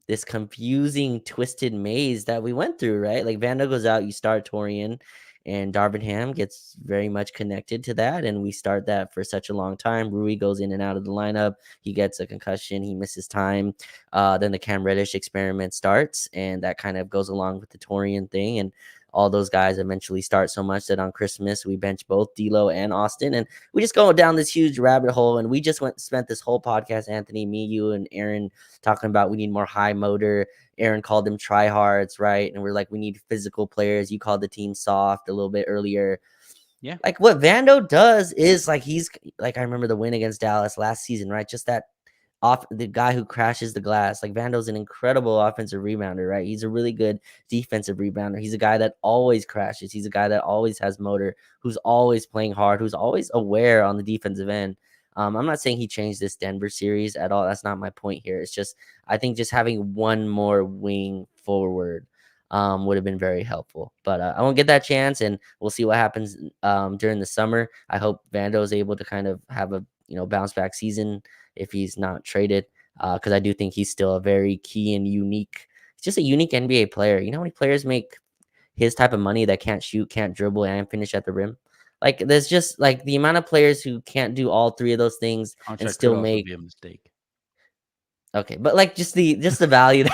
this confusing, twisted maze that we went through, right? Like Vando goes out, you start Torian, and Darvin Ham gets very much connected to that. And we start that for such a long time. Rui goes in and out of the lineup. He gets a concussion, he misses time. Then the Cam Reddish experiment starts, and that kind of goes along with the Torian thing. And all those guys eventually start so much that on Christmas we bench both D'Lo and Austin, and we just go down this huge rabbit hole. And we just spent this whole podcast, Anthony, me, you, and Aaron, talking about we need more high motor. Aaron called them tryhards, right? And we're like, we need physical players. You called the team soft a little bit earlier. Yeah. Like what Vando does is like he's like I remember the win against Dallas last season, right? Just that off the guy who crashes the glass. Like Vando's an incredible offensive rebounder, right? He's a really good defensive rebounder. He's a guy that always crashes. He's a guy that always has motor, who's always playing hard, who's always aware on the defensive end. I'm not saying he changed this Denver series at all. That's not my point here. It's just I think just having one more wing forward would have been very helpful. But I won't get that chance, and we'll see what happens during the summer. I hope Vando is able to kind of have a bounce back season if he's not traded, because I do think he's still a very key and unique. He's just a unique NBA player. You know how many players make his type of money that can't shoot, can't dribble, and finish at the rim? Like there's just like the amount of players who can't do all three of those things and Contract could still also make be a mistake. okay, but like just the value.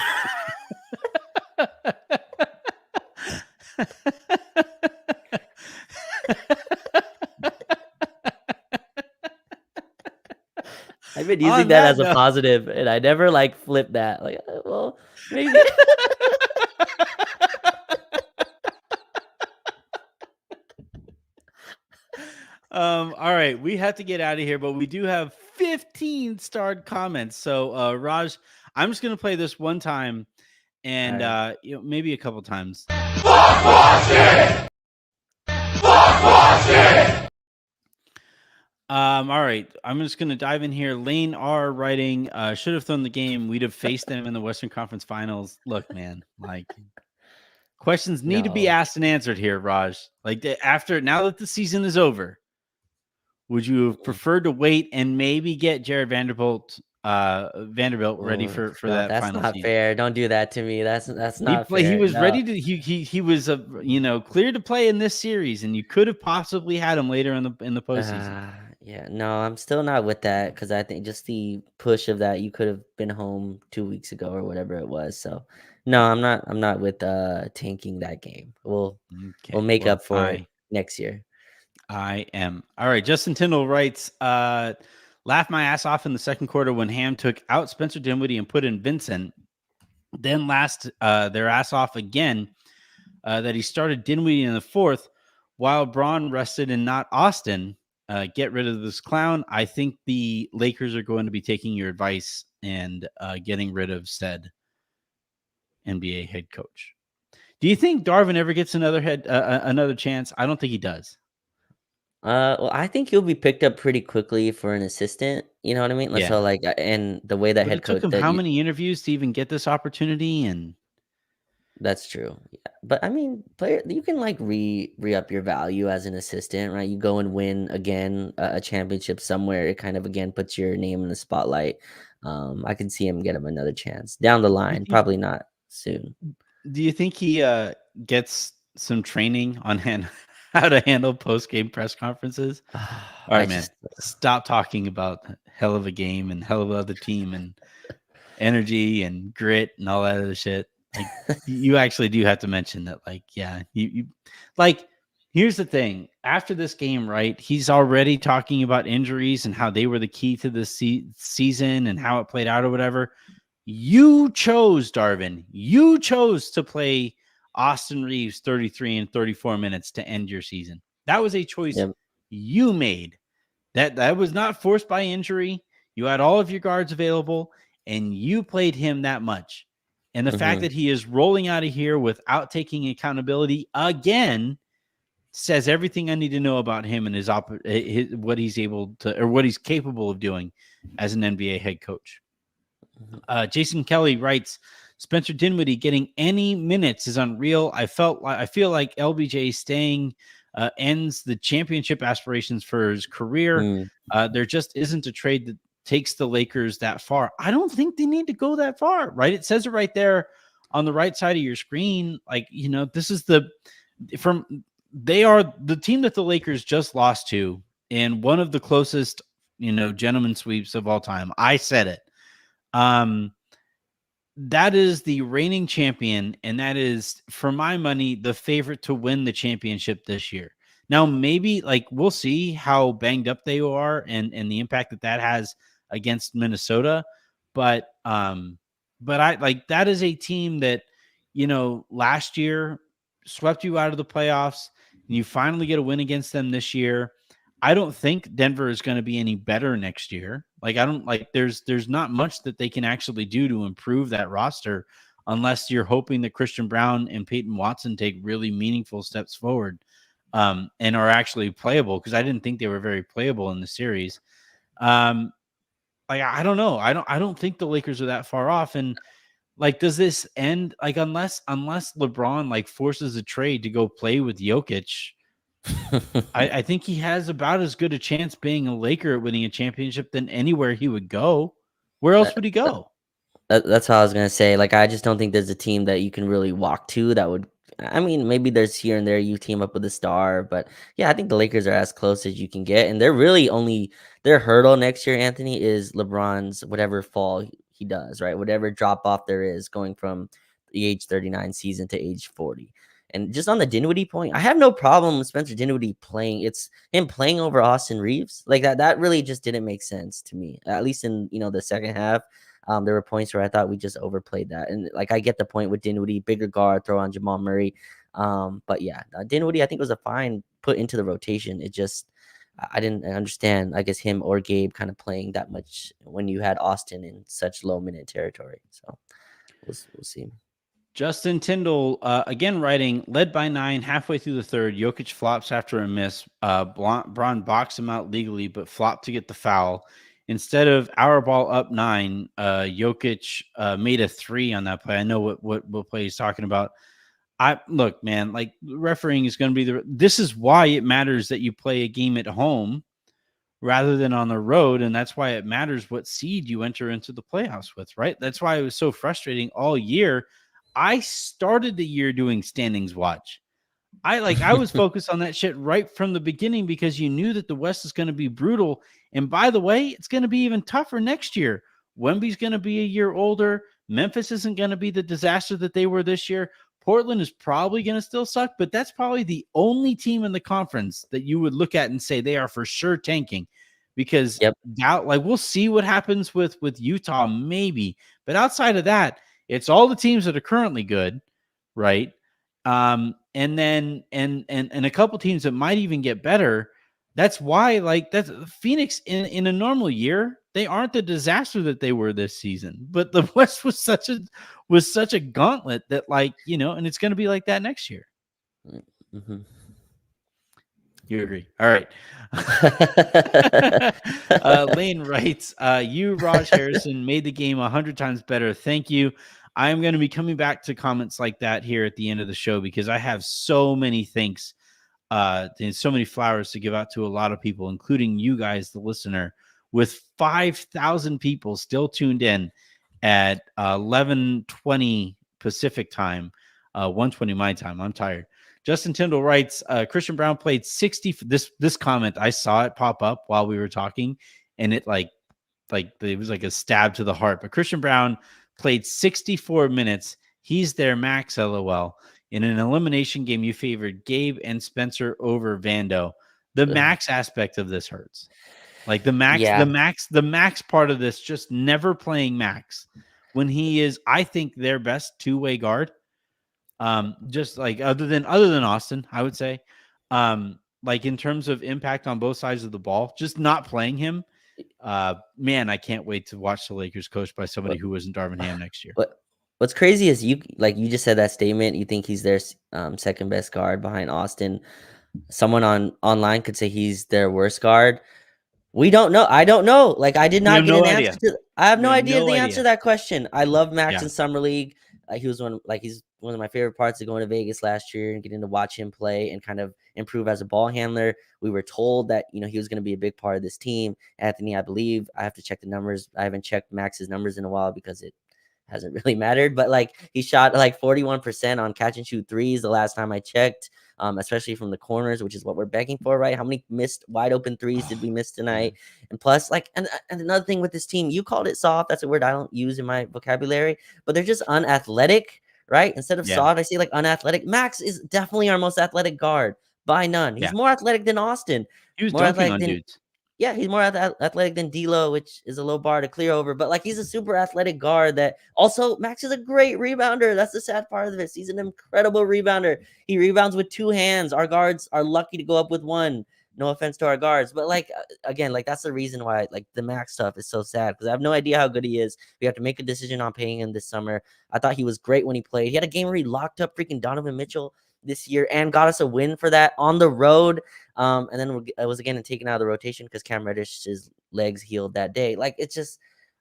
I've been using On that that as a note, positive, and I never like flip that. Like, well, maybe. all right, we have to get out of here, but we do have 15 starred comments. So Raj, I'm just gonna play this one time and All right. maybe a couple times. All right, I'm just gonna dive in here. Lane R writing, should have thrown the game. We'd have faced them in the Western Conference Finals. Look, man, like questions need to be No. asked and answered here, Raj. Like now that the season is over, would you have preferred to wait and maybe get Jared Vanderbilt ready for that That's final not team? fair. Don't do that to me. That's not He fair. was No. ready to he was clear to play in this series, and you could have possibly had him later in the postseason. Yeah, no, I'm still not with that because I think just the push of that you could have been home 2 weeks ago or whatever it was. So no, I'm not. I'm not with tanking that game. We'll Okay, make well, up for it next year. I am. All right. Justin Tyndall writes, laughed my ass off in the second quarter when Ham took out Spencer Dinwiddie and put in Vincent. Then their ass off again that he started Dinwiddie in the fourth while Braun rested and not Austin. Get rid of this clown. I think the Lakers are going to be taking your advice and getting rid of said NBA head coach. Do you think Darvin ever gets another chance? I don't think he does. Well, I think he'll be picked up pretty quickly for an assistant. You know what I mean? Yeah. So like, and the way that But head it took coach him that how you, many interviews to even get this opportunity? And that's true. Yeah. But I mean, player, you can like re up your value as an assistant, right? You go and win again a championship somewhere. It kind of again puts your name in the spotlight. I can see him get him another chance down the line. Probably not soon. do you think he gets some training on how to handle post-game press conferences? All right, man. Stop talking about hell of a game and hell of a team and energy and grit and all that other shit. Like, you actually do have to mention that, like, yeah, you like Here's the thing. After this game, right, he's already talking about injuries and how they were the key to the season and how it played out or whatever. You chose, Darvin. You chose to play Austin Reeves 33 and 34 minutes to end your season. That was a choice you made. That was not forced by injury. You had all of your guards available, and you played him that much. And the fact that he is rolling out of here without taking accountability again says everything I need to know about him and his what he's able to, or what he's capable of doing as an NBA head coach. Jason Kelly writes, Spencer Dinwiddie getting any minutes is unreal. I feel like LBJ staying ends the championship aspirations for his career. There just isn't a trade that takes the Lakers that far. I don't think they need to go that far, right? It says it right there on the right side of your screen. Like, this is they are the team that the Lakers just lost to in one of the closest, gentleman sweeps of all time. I said it. That is the reigning champion, and that is, for my money, the favorite to win the championship this year. Now, maybe we'll see how banged up they are and the impact that has against Minnesota. But I that is a team that, last year swept you out of the playoffs, and you finally get a win against them this year. I don't think Denver is going to be any better next year. There's not much that they can actually do to improve that roster unless you're hoping that Christian Brown and Peyton Watson take really meaningful steps forward and are actually playable, because I didn't think they were very playable in the series. I don't know. I don't think the Lakers are that far off. And does this end unless LeBron forces a trade to go play with Jokic? I think he has about as good a chance being a Laker at winning a championship than anywhere he would go. Where else would he go? That's what I was gonna say. I just don't think there's a team that you can really walk to that would. I mean, maybe there's here and there you team up with a star, but yeah, I think the Lakers are as close as you can get, and they're really only their hurdle next year, Anthony, is LeBron's whatever fall he does, right? Whatever drop off there is going from the age 39 season to age 40. And just on the Dinwiddie point, I have no problem with Spencer Dinwiddie playing. It's him playing over Austin Reeves. That really just didn't make sense to me, at least in the second half. There were points where I thought we just overplayed that. And I get the point with Dinwiddie, bigger guard, throw on Jamal Murray. But yeah, Dinwiddie, I think, was a fine put into the rotation. It just, I didn't understand, I guess, him or Gabe kind of playing that much when you had Austin in such low minute territory. So we'll see. Justin Tyndall, again writing, led by 9 halfway through the third. Jokic flops after a miss. Braun boxed him out legally, but flopped to get the foul. Instead of our ball up 9, Jokic made a 3 on that play. I know what play he's talking about. Look, man, refereeing is going to be this is why it matters that you play a game at home rather than on the road. And that's why it matters what seed you enter into the playoffs with, right? That's why it was so frustrating all year. I started the year doing standings watch. I was focused on that shit right from the beginning, because you knew that the West is going to be brutal. And by the way, it's going to be even tougher next year. Wemby's going to be a year older. Memphis isn't going to be the disaster that they were this year. Portland is probably going to still suck, but that's probably the only team in the conference that you would look at and say they are for sure tanking, because we'll see what happens with Utah, maybe. But outside of that, it's all the teams that are currently good, right? And then a couple teams that might even get better. That's why that's Phoenix in a normal year, they aren't the disaster that they were this season. But the West was such a gauntlet that and it's going to be like that next year. Mm-hmm. You agree? All right. Lane writes, you, Raj Harrison, made the game 100 times better. Thank you. I'm going to be coming back to comments like that here at the end of the show, because I have so many thanks and so many flowers to give out to a lot of people, including you guys, the listener, with 5,000 people still tuned in at 11:20 Pacific time, 1:20 my time. I'm tired. Justin Tyndall writes, Christian Brown played 60. This comment, I saw it pop up while we were talking, and it it was like a stab to the heart. But Christian Brown played 64 minutes. He's their max, LOL. In an elimination game, you favored Gabe and Spencer over Vando. The Max aspect of this hurts. Like the Max part of this, just never playing Max when he is, I think, their best two-way guard. Just like other than Austin, I would say. Like in terms of impact on both sides of the ball, just not playing him. Man, I can't wait to watch the Lakers coached by somebody who wasn't Darvin Ham next year. What's crazy is you just said that statement. You think he's their second best guard behind Austin. Someone online could say he's their worst guard. We don't know. I don't know. Like I did not get an answer to. I have no idea the answer to that question. I love Max in summer league. He's one of my favorite parts of going to Vegas last year and getting to watch him play and kind of improve as a ball handler. We were told that he was going to be a big part of this team. Anthony, I believe I have to check the numbers. I haven't checked Max's numbers in a while because it hasn't really mattered. But like he shot like 41% on catch and shoot threes the last time I checked. Especially from the corners, which is what we're begging for, right? How many missed wide open threes did we miss tonight? And plus, like, and another thing with this team, you called it soft. That's a word I don't use in my vocabulary, but they're just unathletic, right? Instead of soft, I say like unathletic. Max is definitely our most athletic guard by none. He's more athletic than Austin. He was more dunking on dudes. Yeah, he's more athletic than D'Lo, which is a low bar to clear over. But like, he's a super athletic guard that also Max is a great rebounder. That's the sad part of this. He's an incredible rebounder. He rebounds with two hands. Our guards are lucky to go up with one. No offense to our guards, but like again, like that's the reason why like the Max stuff is so sad because I have no idea how good he is. We have to make a decision on paying him this summer. I thought he was great when he played. He had a game where he locked up freaking Donovan Mitchell this year and got us a win for that on the road. And then I was again taken out of the rotation because Cam Reddish's legs healed that day. Like it's just,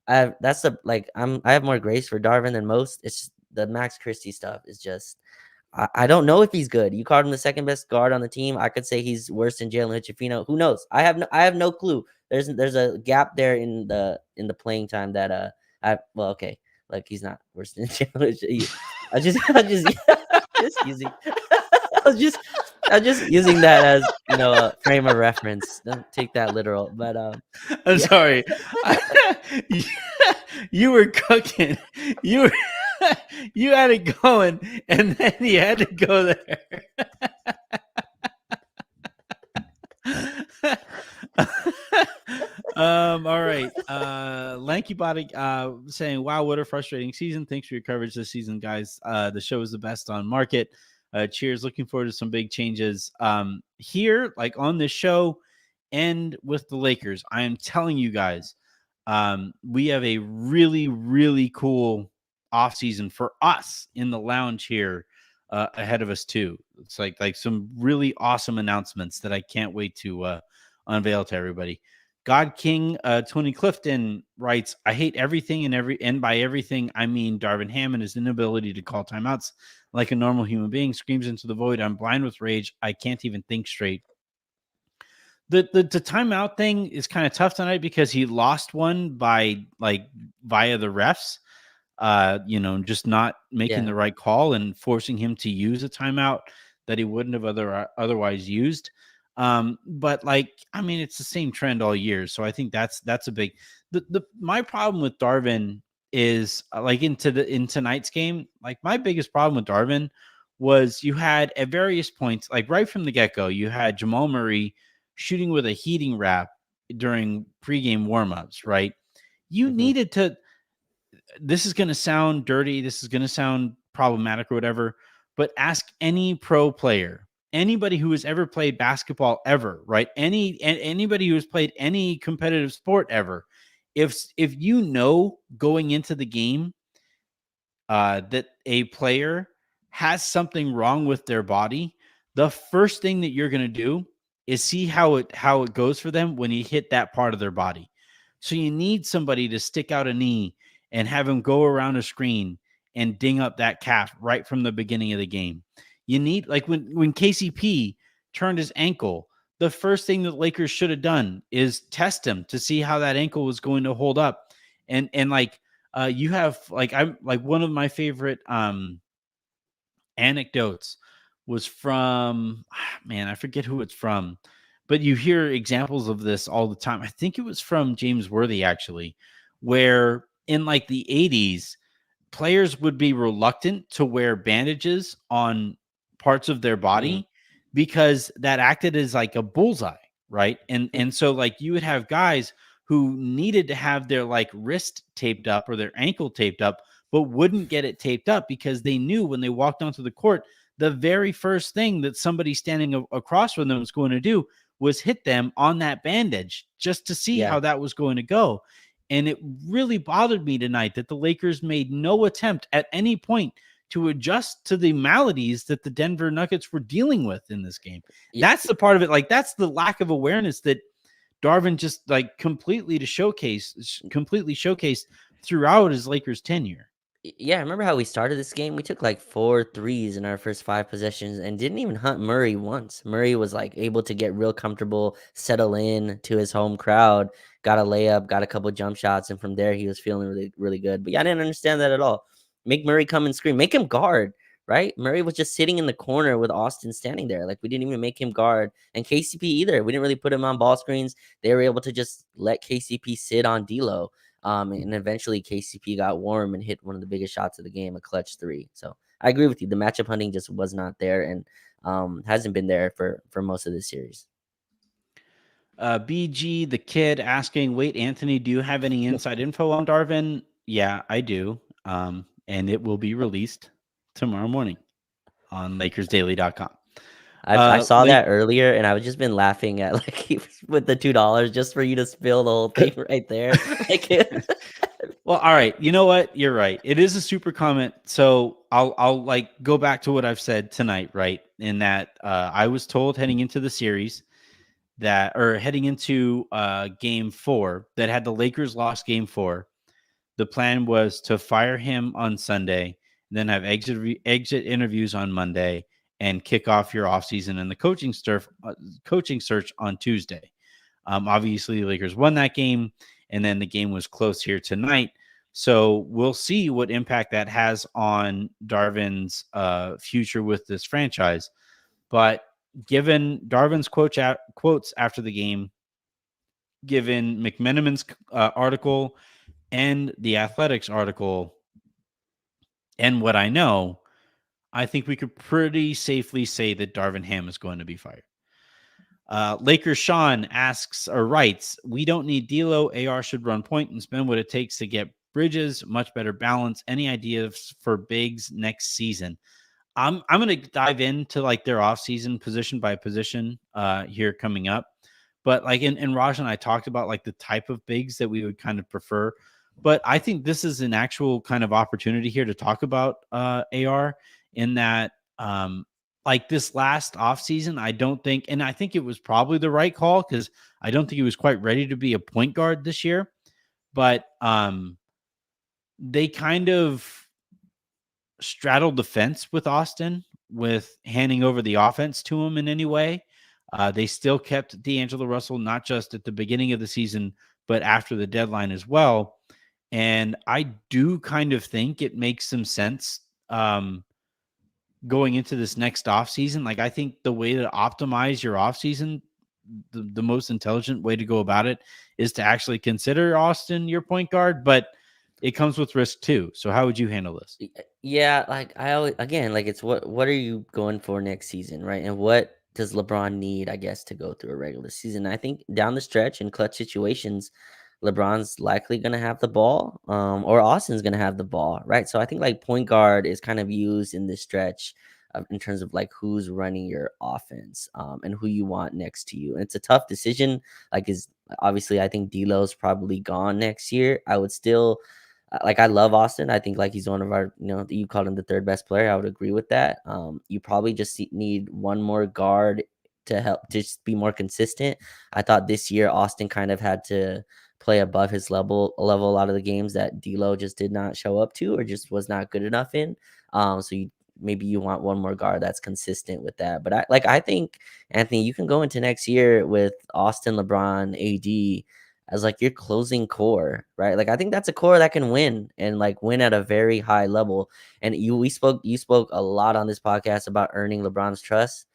I have more grace for Darvin than most. It's just the Max Christie stuff is just, I don't know if he's good. You called him the second best guard on the team. I could say he's worse than Jalen Hood-Schifino. Who knows? I have no clue. There's a gap there in the playing time that okay, like he's not worse than Jalen Hood-Schifino. I just using I'm just using that as a frame of reference. Don't take that literal. But I'm sorry. You were cooking. You had it going, and then you had to go there. All right. Lanky Body saying, wow, what a frustrating season. Thanks for your coverage this season, guys. The show is the best on market. Cheers. Looking forward to some big changes here, like on this show and with the Lakers. I am telling you guys, we have a really, really cool offseason for us in the lounge here ahead of us too. It's like some really awesome announcements that I can't wait to unveil to everybody. God King 20 Clifton writes, I hate everything and by everything I mean Darvin Ham and his inability to call timeouts like a normal human being. Screams into the void. I'm blind with rage. I can't even think straight. The timeout thing is kind of tough tonight because he lost one by via the refs. Just not making the right call and forcing him to use a timeout that he wouldn't have otherwise used. But it's the same trend all year. So I think that's a big, my problem with Darvin is in tonight's game, like my biggest problem with Darvin was you had at various points, like right from the get-go, you had Jamal Murray shooting with a heating wrap during pregame warmups, right? You needed to, this is going to sound dirty. This is going to sound problematic or whatever, but ask any pro player, anybody who has ever played basketball ever, right? Anybody who has played any competitive sport ever, if going into the game that a player has something wrong with their body, the first thing that you're going to do is see how it goes for them when you hit that part of their body. So you need somebody to stick out a knee and have him go around a screen and ding up that calf right from the beginning of the game. You need, like when KCP turned his ankle, the first thing that Lakers should have done is test him to see how that ankle was going to hold up. And you have I'm like one of my favorite anecdotes was from, I forget who it's from, but you hear examples of this all the time. I think it was from James Worthy actually, where in the 80s, players would be reluctant to wear bandages on parts of their body because that acted as like a bullseye, right? And so like you would have guys who needed to have their like wrist taped up or their ankle taped up, but wouldn't get it taped up because they knew when they walked onto the court, the very first thing that somebody standing across from them was going to do was hit them on that bandage just to see how that was going to go. And it really bothered me tonight that the Lakers made no attempt at any point to adjust to the maladies that the Denver Nuggets were dealing with in this game. That's the part of it. Like, that's the lack of awareness that Darvin just like completely showcased throughout his Lakers tenure. Yeah, remember how we started this game? We took like 4 threes in our first 5 possessions and didn't even hunt Murray once. Murray was like able to get real comfortable, settle in to his home crowd, got a layup, got a couple jump shots, and from there he was feeling really, really good. But yeah, I didn't understand that at all. Make Murray come and screen, make him guard, right? Murray was just sitting in the corner with Austin standing there. Like, we didn't even make him guard, and KCP either. We didn't really put him on ball screens. They were able to just let KCP sit on D'Lo. And eventually KCP got warm and hit one of the biggest shots of the game, a clutch 3. So I agree with you. The matchup hunting just was not there, and hasn't been there for most of this series. BG the kid asking, wait, Anthony, do you have any inside info on Darvin? Yeah, I do. And it will be released tomorrow morning on LakersDaily.com. I saw that earlier, and I've just been laughing at like with the $2 just for you to spill the whole thing right there. Like, well, all right. You know what? You're right. It is a super comment. So I'll like go back to what I've said tonight, right? In that I was told heading into the series heading into game 4 that had the Lakers lost game 4, the plan was to fire him on Sunday, then have exit interviews on Monday, and kick off your offseason and the coaching search on Tuesday. Obviously, the Lakers won that game, and then the game was close here tonight. So we'll see what impact that has on Darvin's future with this franchise. But given Darvin's quotes after the game, given McMenamin's article and the Athletics article, and what I know, I think we could pretty safely say that Darvin Ham is going to be fired. Lakers Sean asks or writes, we don't need D'Lo. AR should run point and spend what it takes to get Bridges, much better balance. Any ideas for bigs next season? I'm going to dive into like their offseason position by position here coming up. But like in Raj and I talked about like the type of bigs that we would kind of prefer. But I think this is an actual kind of opportunity here to talk about AR in that like this last offseason, I don't think, and I think it was probably the right call because I don't think he was quite ready to be a point guard this year. But they kind of straddled the fence with Austin with handing over the offense to him in any way. They still kept D'Angelo Russell, not just at the beginning of the season, but after the deadline as well. And I do kind of think it makes some sense going into this next offseason. Like, I think the way to optimize your offseason, the most intelligent way to go about it is to actually consider Austin your point guard, but it comes with risk too. So how would you handle this? Yeah, like I always, again, like it's what are you going for next season, right? And what does LeBron need, I guess, to go through a regular season? I think down the stretch in clutch situations, LeBron's likely going to have the ball, or Austin's going to have the ball, right? So I think like point guard is kind of used in this stretch in terms of like who's running your offense and who you want next to you. And it's a tough decision. Like, is obviously I think D'Lo's probably gone next year. I would still like, I love Austin. I think like he's one of our, you called him the 3rd best player. I would agree with that. You probably just need one more guard to help just be more consistent. I thought this year Austin kind of had to play above his level a lot of the games that D'Lo just did not show up to or just was not good enough in. So maybe you want one more guard that's consistent with that. But I think, Anthony, you can go into next year with Austin, LeBron, AD as like your closing core, right? Like, I think that's a core that can win and like win at a very high level. And you spoke a lot on this podcast about earning LeBron's trust.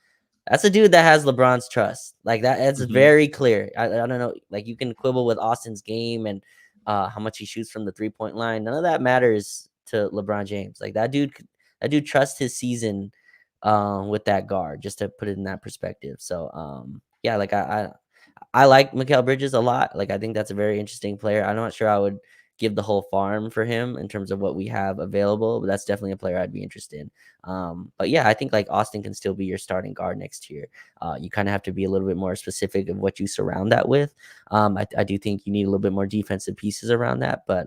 That's a dude that has LeBron's trust. Like that, it's very clear. I don't know. Like, you can quibble with Austin's game and how much he shoots from the 3-point line. None of that matters to LeBron James. Like that dude trusts his season with that guard, just to put it in that perspective. So yeah, like I like Mikal Bridges a lot. Like I think that's a very interesting player. I'm not sure I would give the whole farm for him in terms of what we have available, but that's definitely a player I'd be interested in. But yeah, I think like Austin can still be your starting guard next year. You kind of have to be a little bit more specific of what you surround that with. I do think you need a little bit more defensive pieces around that, but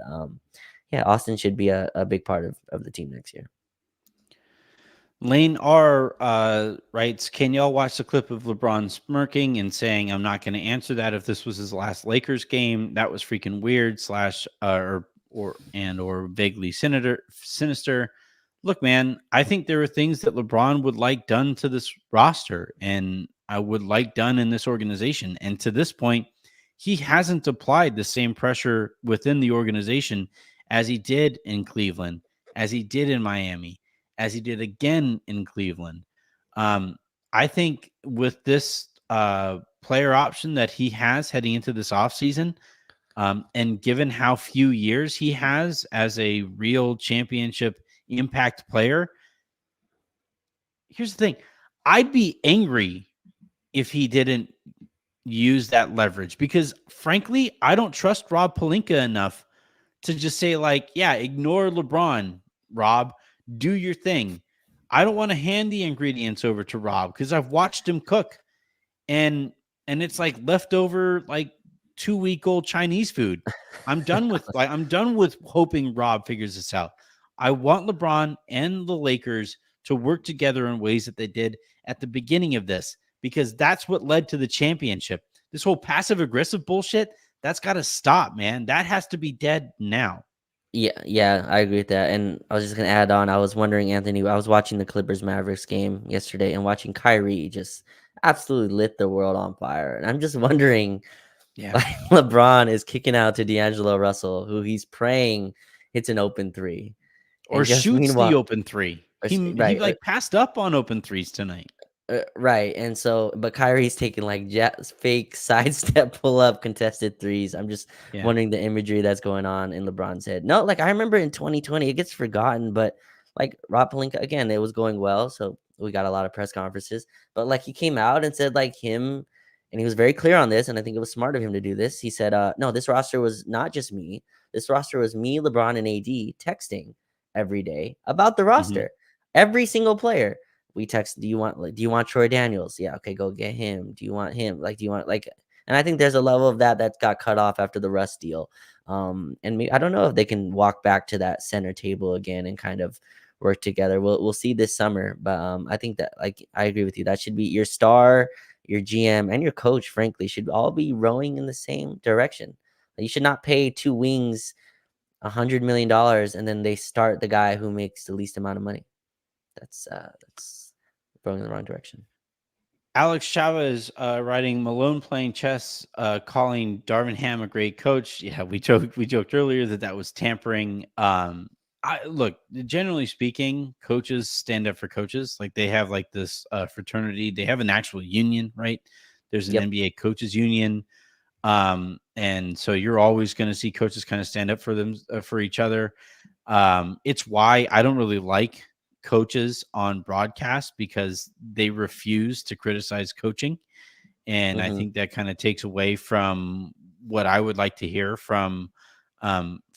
yeah, Austin should be a big part of the team next year. Lane R writes, can y'all watch the clip of LeBron smirking and saying, I'm not going to answer that if this was his last Lakers game? That was freaking weird / or vaguely sinister. Look, man, I think there are things that LeBron would like done to this roster and I would like done in this organization. And to this point, he hasn't applied the same pressure within the organization as he did in Cleveland, as he did in Miami, as he did again in Cleveland. I think with this player option that he has heading into this offseason, and given how few years he has as a real championship impact player, here's the thing. I'd be angry if he didn't use that leverage because, frankly, I don't trust Rob Pelinka enough to just say, like, yeah, ignore LeBron, Rob. Do your thing. I don't want to hand the ingredients over to Rob because I've watched him cook and it's like leftover like 2-week-old Chinese food. I'm done with hoping Rob figures this out. I want LeBron and the Lakers to work together in ways that they did at the beginning of this because that's what led to the championship. This whole passive aggressive bullshit, that's got to stop, man. That has to be dead now. Yeah, I agree with that. And I was just gonna add on. I was wondering, Anthony. I was watching the Clippers Mavericks game yesterday and watching Kyrie just absolutely lit the world on fire. And I'm just wondering, like LeBron is kicking out to D'Angelo Russell, who he's praying hits an open three, or and just shoots the meanwhile, open three. He like passed up on open threes tonight. Right. And so, but Kyrie's taking like fake sidestep pull up contested threes. I'm just wondering the imagery that's going on in LeBron's head. No, like I remember in 2020, it gets forgotten, but like Rob Pelinka, again, it was going well. So we got a lot of press conferences, but like he came out and said like him, and he was very clear on this. And I think it was smart of him to do this. He said, no, this roster was not just me. This roster was me, LeBron, and AD texting every day about the roster, every single player. We text, do you want Troy Daniels? Yeah, okay, go get him. Do you want him? Like, do you want like? And I think there's a level of that got cut off after the Russ deal. And I don't know if they can walk back to that center table again and kind of work together. We'll see this summer. But I think that like I agree with you. That should be your star, your GM, and your coach. Frankly, should all be rowing in the same direction. You should not pay two wings $100 million and then they start the guy who makes the least amount of money. That's going in the wrong direction. Alex Chavez writing Malone playing chess, calling Darvin Ham a great coach. Yeah, we joked earlier that was tampering. Look, generally speaking, coaches stand up for coaches. Like they have like this fraternity. They have an actual union, right? There's an NBA coaches union. And so you're always going to see coaches kind of stand up for them, for each other. It's why I don't really like coaches on broadcast because they refuse to criticize coaching. And I think that kind of takes away from what I would like to hear from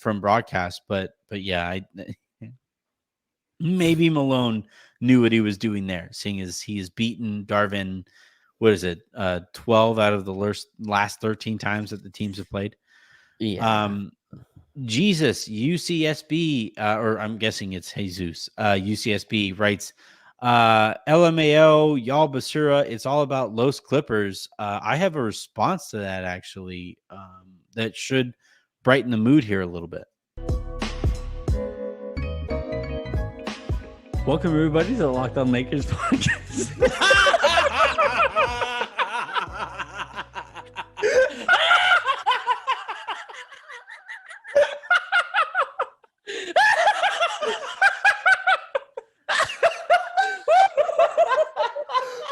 broadcast. But yeah, maybe Malone knew what he was doing there, seeing as he has beaten Darvin. What is it? 12 out of the last 13 times that the teams have played. Yeah. Jesus, UCSB, or I'm guessing it's Jesus, UCSB writes, LMAO, y'all basura, it's all about Los Clippers. I have a response to that, actually, that should brighten the mood here a little bit. Welcome, everybody, to the Locked On Lakers podcast.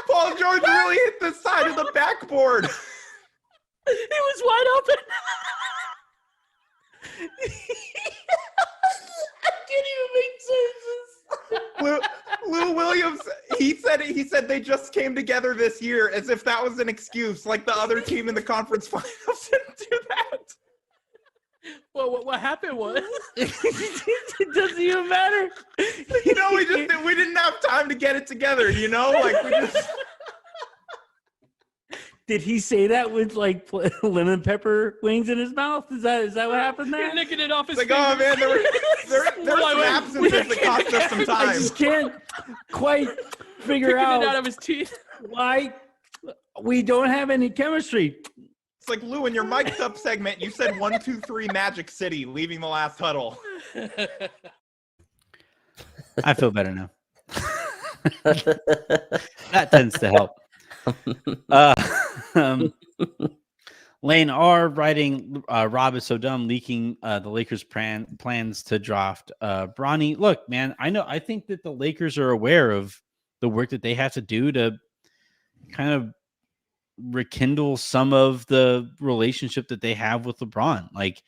Paul George really hit the side of the backboard. It was wide open. I can't even Lou Williams, he said they just came together this year, as if that was an excuse, like the other team in the conference finals didn't do that. Well, what happened was it doesn't even matter. You know, we didn't have time to get it together. You know, like we just. Did he say that with like lemon pepper wings in his mouth? Is that what happened there? You're licking it off his Like, oh man, there were some Wait. absences that cost us some I time. just can't quite figure picking out it out of his teeth. why we don't have any chemistry. It's like, Lou, in your mic'd up segment, you said 1, 2, 3 Magic City leaving the last huddle. I feel better now. That tends to help. Lane R writing, Rob is so dumb, leaking the Lakers' plans to draft Bronny. Look, man, I think that the Lakers are aware of the work that they have to do to kind of rekindle some of the relationship that they have with LeBron. Like,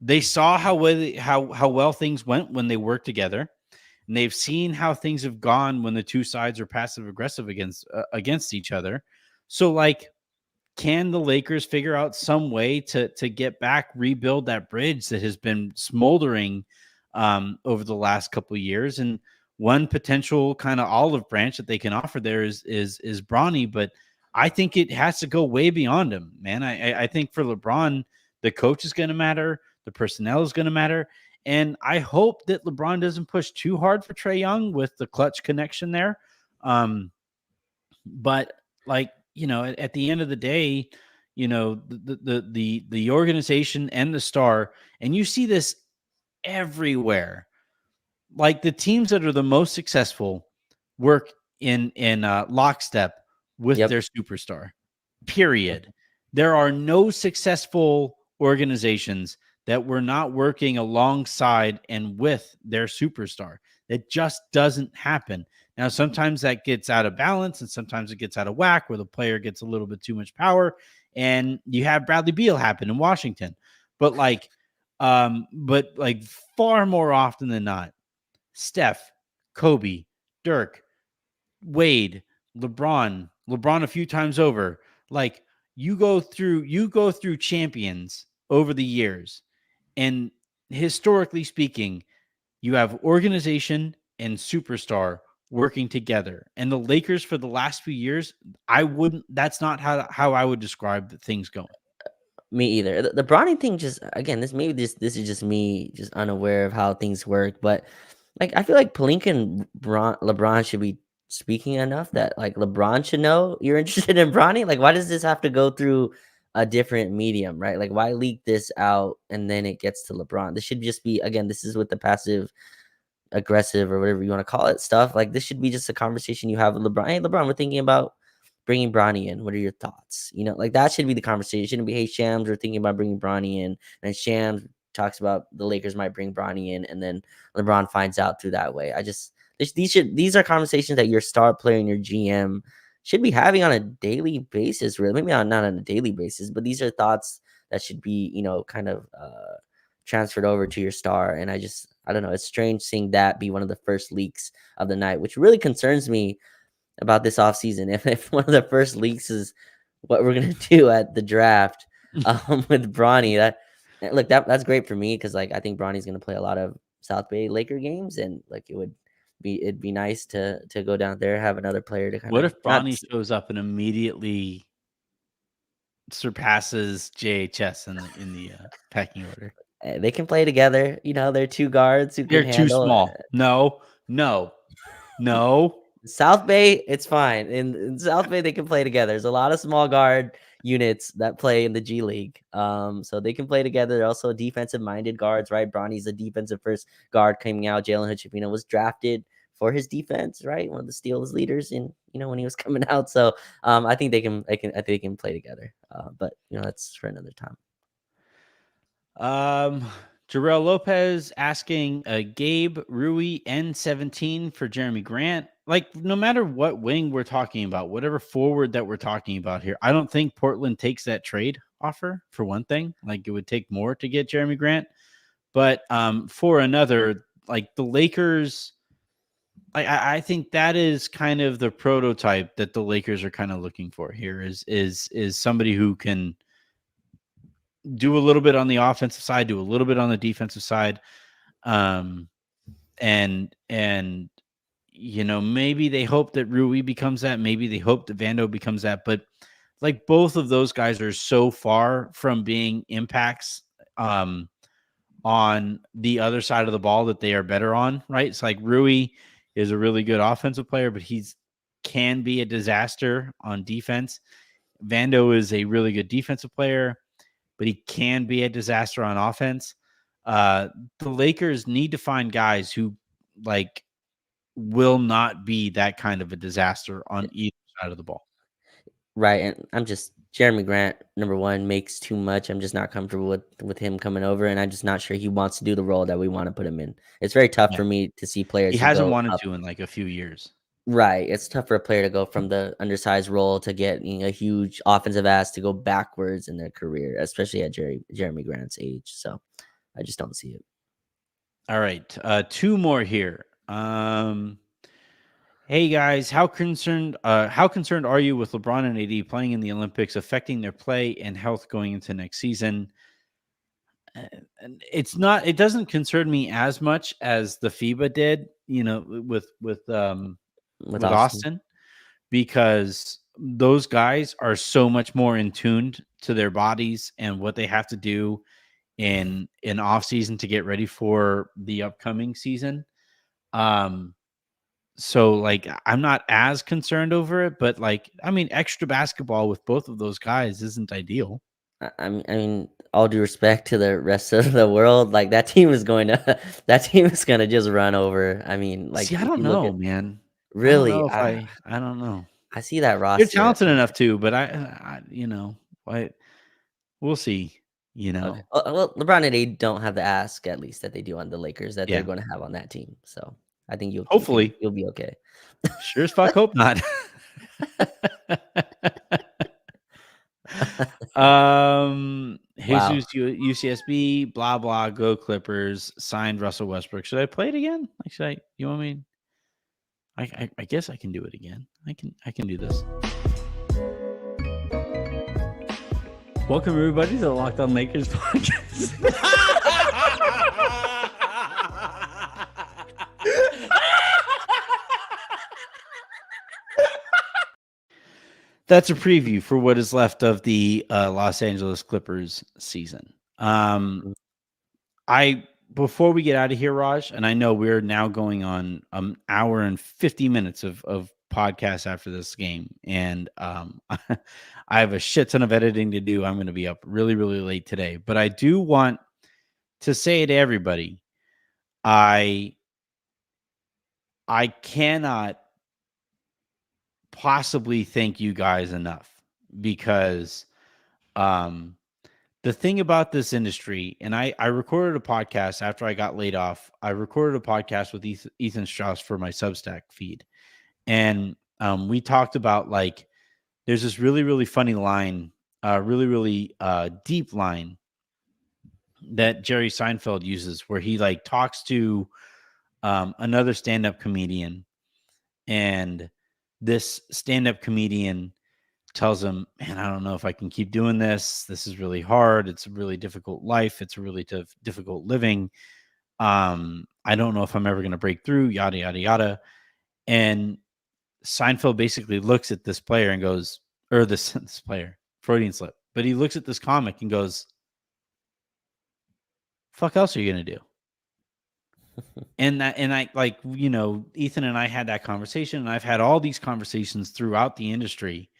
they saw how well things went when they worked together, and they've seen how things have gone when the two sides are passive aggressive against each other. So, like, can the Lakers figure out some way to get back, rebuild that bridge that has been smoldering over the last couple of years? And one potential kind of olive branch that they can offer there is Bronny, but I think it has to go way beyond him, man. I think for LeBron, the coach is going to matter, the personnel is going to matter, and I hope that LeBron doesn't push too hard for Trae Young with the clutch connection there. But like, you know, at the end of the day, you know, the organization and the star, and you see this everywhere. Like, the teams that are the most successful work in lockstep with their superstar. Period. There are no successful organizations that were not working alongside and with their superstar. It just doesn't happen. Now, sometimes that gets out of balance, and sometimes it gets out of whack where the player gets a little bit too much power, and you have Bradley Beal happen in Washington. But far more often than not, Steph, Kobe, Dirk, Wade, LeBron a few times over. Like, you go through champions over the years, and historically speaking, you have organization and superstar working together. And the Lakers for the last few years, that's not how I would describe things going. Me either. The Bronny thing, just again, this is just me just unaware of how things work. But like, I feel like Pelinka and LeBron should be speaking enough that like LeBron should know you're interested in Bronny. Like, why does this have to go through a different medium, right? Like, why leak this out and then it gets to LeBron? This should just be, again, this is with the passive aggressive or whatever you want to call it stuff. Like, this should be just a conversation you have with LeBron. Hey, LeBron, we're thinking about bringing Bronny in. What are your thoughts? You know, like, that should be the conversation. It shouldn't be, hey, Shams, we're thinking about bringing Bronny in. And Shams talks about the Lakers might bring Bronny in, and then LeBron finds out through that way. These are conversations that your star player and your GM should be having on a daily basis, really. Maybe not on a daily basis, but these are thoughts that should be, you know, kind of transferred over to your star. And I don't know. It's strange seeing that be one of the first leaks of the night, which really concerns me about this offseason. If one of the first leaks is what we're going to do at the draft with Bronny, that's great for me, because like, I think Bronny's going to play a lot of South Bay Laker games, and like, it'd be nice to go down there, have another player to kind of. What if Bronny shows up and immediately surpasses JHS in the pecking order? They can play together. You know, they're two guards who can They're too small. No. South Bay, it's fine. In South Bay, they can play together. There's a lot of small guard units that play in the G League. So they can play together. They're also defensive-minded guards, right? Bronny's a defensive first guard coming out. Jalen Hood-Schifino was drafted for his defense, right? One of the Steelers leaders in, you know, when he was coming out. So I think they can play together. But you know, that's for another time. Jarrell Lopez asking Gabe, Rui, N17 for Jeremy Grant. Like, no matter what wing we're talking about, whatever forward that we're talking about here, I don't think Portland takes that trade offer, for one thing. Like, it would take more to get Jeremy Grant. But for another, like, the Lakers, I think that is kind of the prototype that the Lakers are kind of looking for here is somebody who can do a little bit on the offensive side, do a little bit on the defensive side. And maybe they hope that Rui becomes that, maybe they hope that Vando becomes that, but like both of those guys are so far from being impacts on the other side of the ball that they are better on, right? It's like Rui is a really good offensive player, but can be a disaster on defense. Vando is a really good defensive player, but he can be a disaster on offense. The Lakers need to find guys who like will not be that kind of a disaster on either side of the ball. Right, and Jeremy Grant, number one, makes too much. I'm just not comfortable with him coming over, and I'm just not sure he wants to do the role that we want to put him in. It's very tough for me to see players. He who hasn't go wanted up. to in like a few years. Right, it's tough for a player to go from the undersized role to get a huge offensive ass to go backwards in their career, especially at Jeremy Grant's age. So I just don't see it. All right, two more here. Hey guys, how concerned are you with LeBron and AD playing in the Olympics affecting their play and health going into next season? And it doesn't concern me as much as the FIBA did, with Austin, because those guys are so much more in tuned to their bodies and what they have to do in off season to get ready for the upcoming season. So like I'm not as concerned over it, but extra basketball with both of those guys isn't ideal. I mean, all due respect to the rest of the world, like that team is going to just run over. I mean, like, see, I don't know, man. Really, I don't know. I see that roster. They're talented enough too, but we'll see. Okay. Well, LeBron and AD don't have the ask, at least, that they do on the Lakers that Yeah. they're going to have on that team. So I think hopefully you'll be okay. Sure as fuck hope not. Jesus UCSB, blah blah, go Clippers, signed Russell Westbrook. Should I play it again? Like, you want me? I guess I can do it again. I can do this. Welcome everybody to the Locked On Lakers podcast. That's a preview for what is left of the Los Angeles Clippers season. Before we get out of here, Raj, and I know we're now going on an hour and 50 minutes of podcast after this game, and I have a shit ton of editing to do. I'm going to be up really, really late today, but I do want to say to everybody, I cannot possibly thank you guys enough, because the thing about this industry, and I recorded a podcast after I got laid off. I recorded a podcast with Ethan Strauss for my Substack feed, and we talked about like there's this really, really funny line, really, really deep line that Jerry Seinfeld uses, where he like talks to another stand-up comedian, and this stand-up comedian tells him, man, I don't know if I can keep doing this. This is really hard. It's a really difficult life. It's a really difficult living. I don't know if I'm ever going to break through, yada, yada, yada. And Seinfeld basically looks at this player and goes, or this player, Freudian slip, but he looks at this comic and goes, fuck else are you going to do? And I like, Ethan and I had that conversation, and I've had all these conversations throughout the industry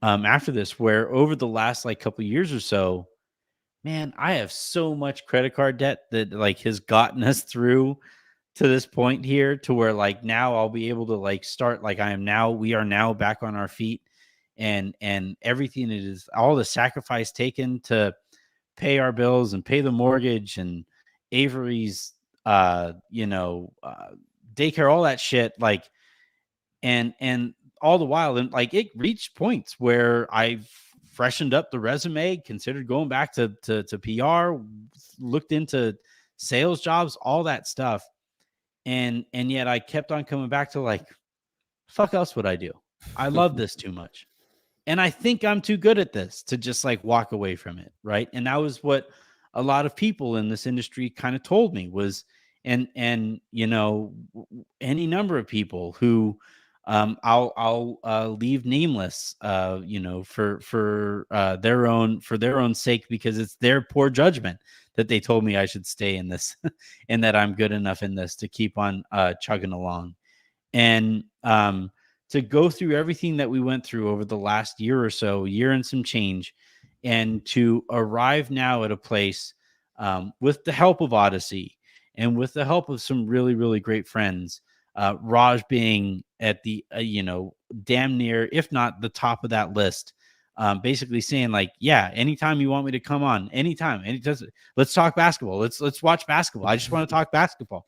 after this, where over the last like couple of years or so, man, I have so much credit card debt that like has gotten us through to this point here, to where like now I'll be able to like start like we are now back on our feet, and everything it is, all the sacrifice taken to pay our bills and pay the mortgage and Avery's daycare, all that shit, like, and all the while, and like it reached points where I've freshened up the resume, considered going back to PR, looked into sales jobs, all that stuff. and yet I kept on coming back to like, fuck else would I do? I love this too much. And I think I'm too good at this to just like walk away from it. Right. And that was what a lot of people in this industry kind of told me was, and, any number of people who, I'll leave nameless, for their own sake, because it's their poor judgment that they told me I should stay in this and that I'm good enough in this to keep on chugging along. And to go through everything that we went through over the last year or so, year and some change, and to arrive now at a place with the help of Odyssey and with the help of some really, really great friends, Raj being at the, damn near, if not the top of that list, basically saying like, yeah, anytime you want me to come on, anytime, let's talk basketball. Let's watch basketball. I just want to talk basketball.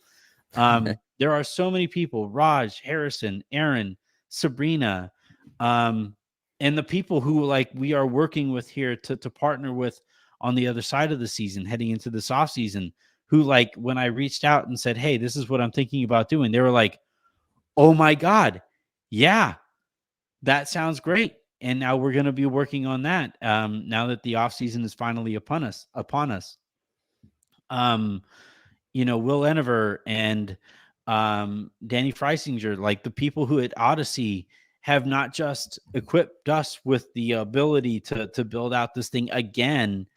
There are so many people, Raj, Harrison, Aaron, Sabrina, and the people who like we are working with here to partner with on the other side of the season, heading into this off season, who like when I reached out and said, hey, this is what I'm thinking about doing, they were like, oh my God, yeah, that sounds great. And now we're going to be working on that. Now that the off season is finally upon us. Will Enever and Danny Freisinger, like the people who at Odyssey have not just equipped us with the ability to build out this thing again,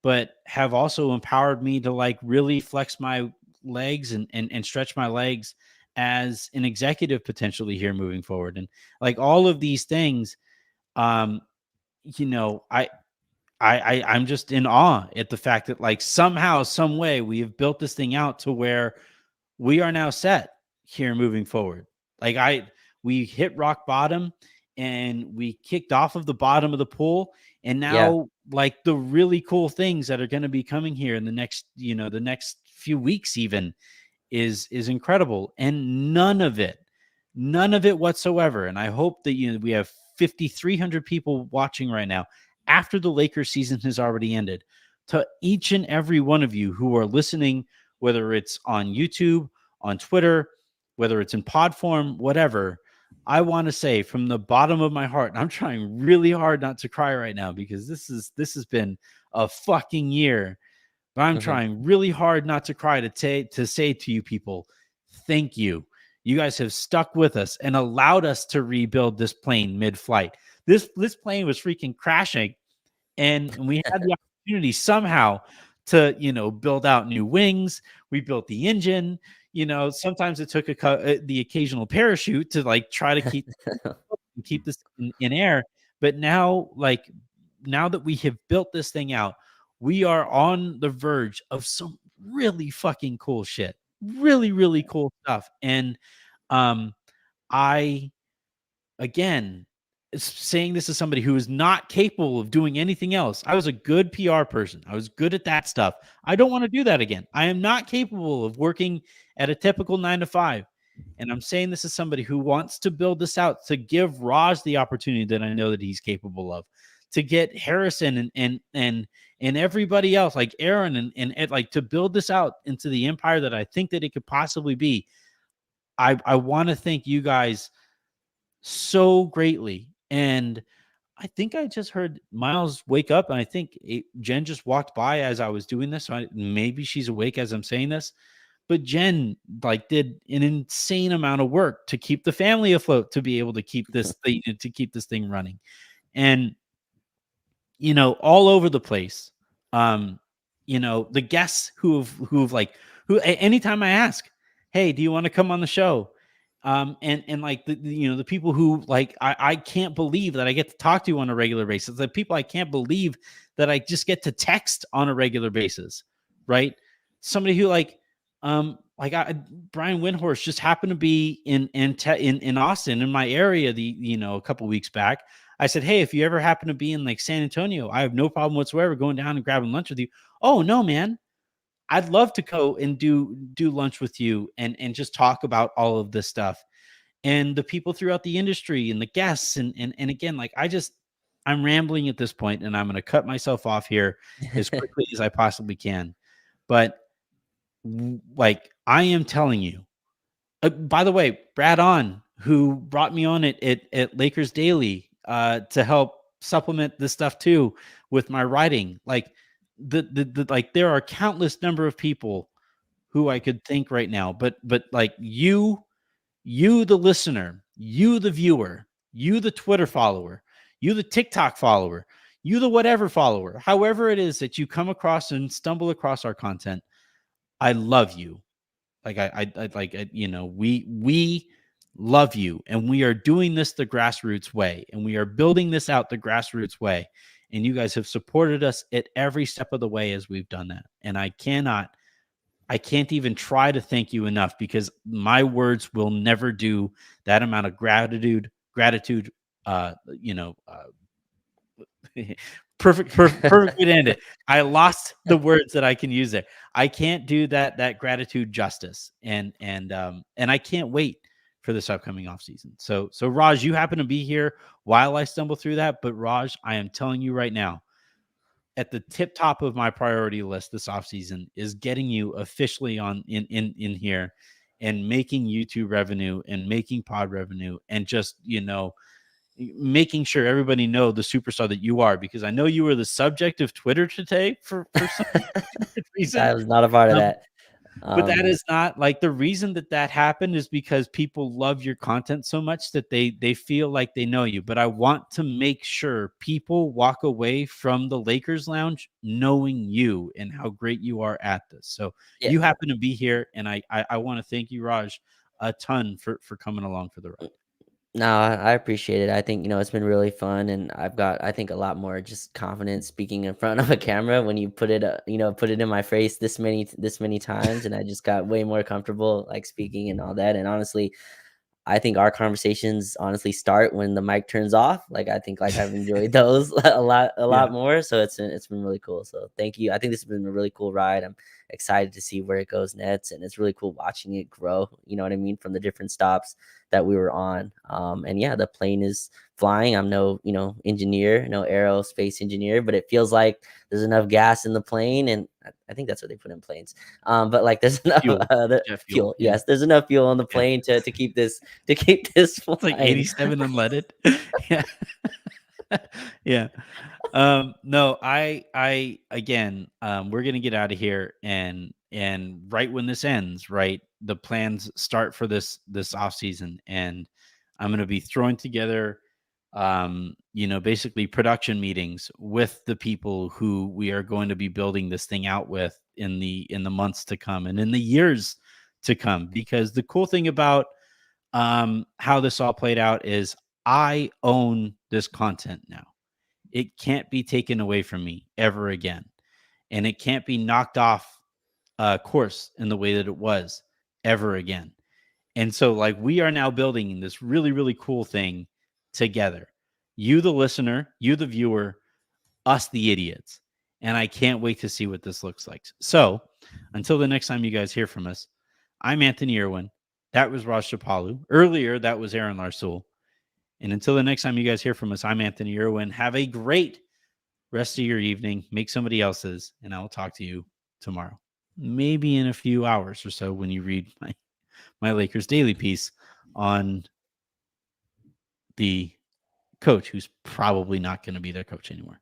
but have also empowered me to like really flex my legs and stretch my legs as an executive potentially here moving forward. And like all of these things, I'm just in awe at the fact that like somehow, some way we have built this thing out to where we are now set here moving forward. Like we hit rock bottom and we kicked off of the bottom of the pool. And now like the really cool things that are going to be coming here in the next few weeks even is incredible. And none of it whatsoever. And I hope that, we have 5,300 people watching right now after the Lakers season has already ended. To each and every one of you who are listening, whether it's on YouTube, on Twitter, whether it's in pod form, whatever, I want to say from the bottom of my heart, and I'm trying really hard not to cry right now because this has been a fucking year, but I'm trying really hard not to cry to say to you people, thank you. You guys have stuck with us and allowed us to rebuild this plane mid-flight. This plane was freaking crashing, and we had the opportunity somehow to, build out new wings. We built the engine. Sometimes it took the occasional parachute to like try to keep this in air. But now that we have built this thing out, we are on the verge of some really fucking cool shit. Really, really cool stuff. And I, again, saying this as somebody who is not capable of doing anything else. I was a good PR person. I was good at that stuff. I don't want to do that again. I am not capable of working at a typical 9 to 5. And I'm saying this as somebody who wants to build this out, to give Raj the opportunity that I know that he's capable of, to get Harrison and everybody else like Aaron and like to build this out into the empire that I think that it could possibly be. I want to thank you guys so greatly. And I think I just heard Miles wake up, and I think Jen just walked by as I was doing this. So maybe she's awake as I'm saying this, but Jen like did an insane amount of work to keep the family afloat, to be able to keep this thing running. And, all over the place, the guests who anytime I ask, hey, do you want to come on the show? And like the people who like I can't believe that I get to talk to on a regular basis. The people I can't believe that I just get to text on a regular basis, right? Somebody who Brian Windhorst just happened to be in Austin, in my area, a couple weeks back. I said, hey, if you ever happen to be in like San Antonio, I have no problem whatsoever going down and grabbing lunch with you. Oh no, man. I'd love to go and do lunch with you and just talk about all of this stuff. And the people throughout the industry and the guests and again, like I'm rambling at this point, and I'm going to cut myself off here as quickly as I possibly can. But like I am telling you, By the way, Brad who brought me on at Lakers Daily to help supplement this stuff too with my writing. Like like there are countless number of people who I could think right now, but like you the listener, you the viewer, you the Twitter follower, you the TikTok follower, you the whatever follower, however it is that you come across and stumble across our content, I love you. Like we love you, and we are doing this the grassroots way, and we are building this out the grassroots way, and you guys have supported us at every step of the way as we've done that. And I can't even try to thank you enough, because my words will never do that amount of gratitude. Perfect way to end it. I lost the words that I can use there. I can't do that gratitude justice. And I can't wait for this upcoming off season. So Raj, you happen to be here while I stumble through that. But Raj, I am telling you right now, at the tip top of my priority list this offseason is getting you officially on in here and making YouTube revenue and making pod revenue, and just, making sure everybody know the superstar that you are, because I know you were the subject of Twitter today for some reason. I was not a part of that. But that is not like the reason that happened is because people love your content so much that they feel like they know you. But I want to make sure people walk away from the Lakers Lounge knowing you and how great you are at this. So you happen to be here, and I want to thank you, Raj, a ton for coming along for the ride. No, I appreciate it. I think, it's been really fun, and I've got, I think, a lot more just confidence speaking in front of a camera when you put it in my face this many times, and I just got way more comfortable like speaking and all that. And honestly, I think our conversations honestly start when the mic turns off. Like, I think like I've enjoyed those a lot more. So it's been really cool. So thank you. I think this has been a really cool ride. I'm excited to see where it goes next, and it's really cool watching it grow. You know what I mean? From the different stops that we were on. And yeah, the plane is flying. I'm no, engineer, no aerospace engineer, but it feels like there's enough gas in the plane, and I think that's what they put in planes. But like there's enough fuel. Yeah. Yes, there's enough fuel on the plane to keep this flying. It's like 87 unleaded. Yeah. Yeah. No, I again, we're gonna get out of here, and right when this ends, right, the plans start for this off season, and I'm gonna be throwing together basically production meetings with the people who we are going to be building this thing out with in the months to come and in the years to come. Because the cool thing about how this all played out is I own this content now. It can't be taken away from me ever again, and it can't be knocked off course in the way that it was ever again. And so, like, we are now building this really, really cool thing together. You, the listener, you, the viewer, us, the idiots. And I can't wait to see what this looks like. So until the next time you guys hear from us, I'm Anthony Irwin. That was Raj Shapalu. Earlier, that was Aaron Larsoul. And until the next time you guys hear from us, I'm Anthony Irwin. Have a great rest of your evening. Make somebody else's. And I will talk to you tomorrow. Maybe in a few hours or so when you read my Lakers Daily piece on the coach who's probably not going to be their coach anymore.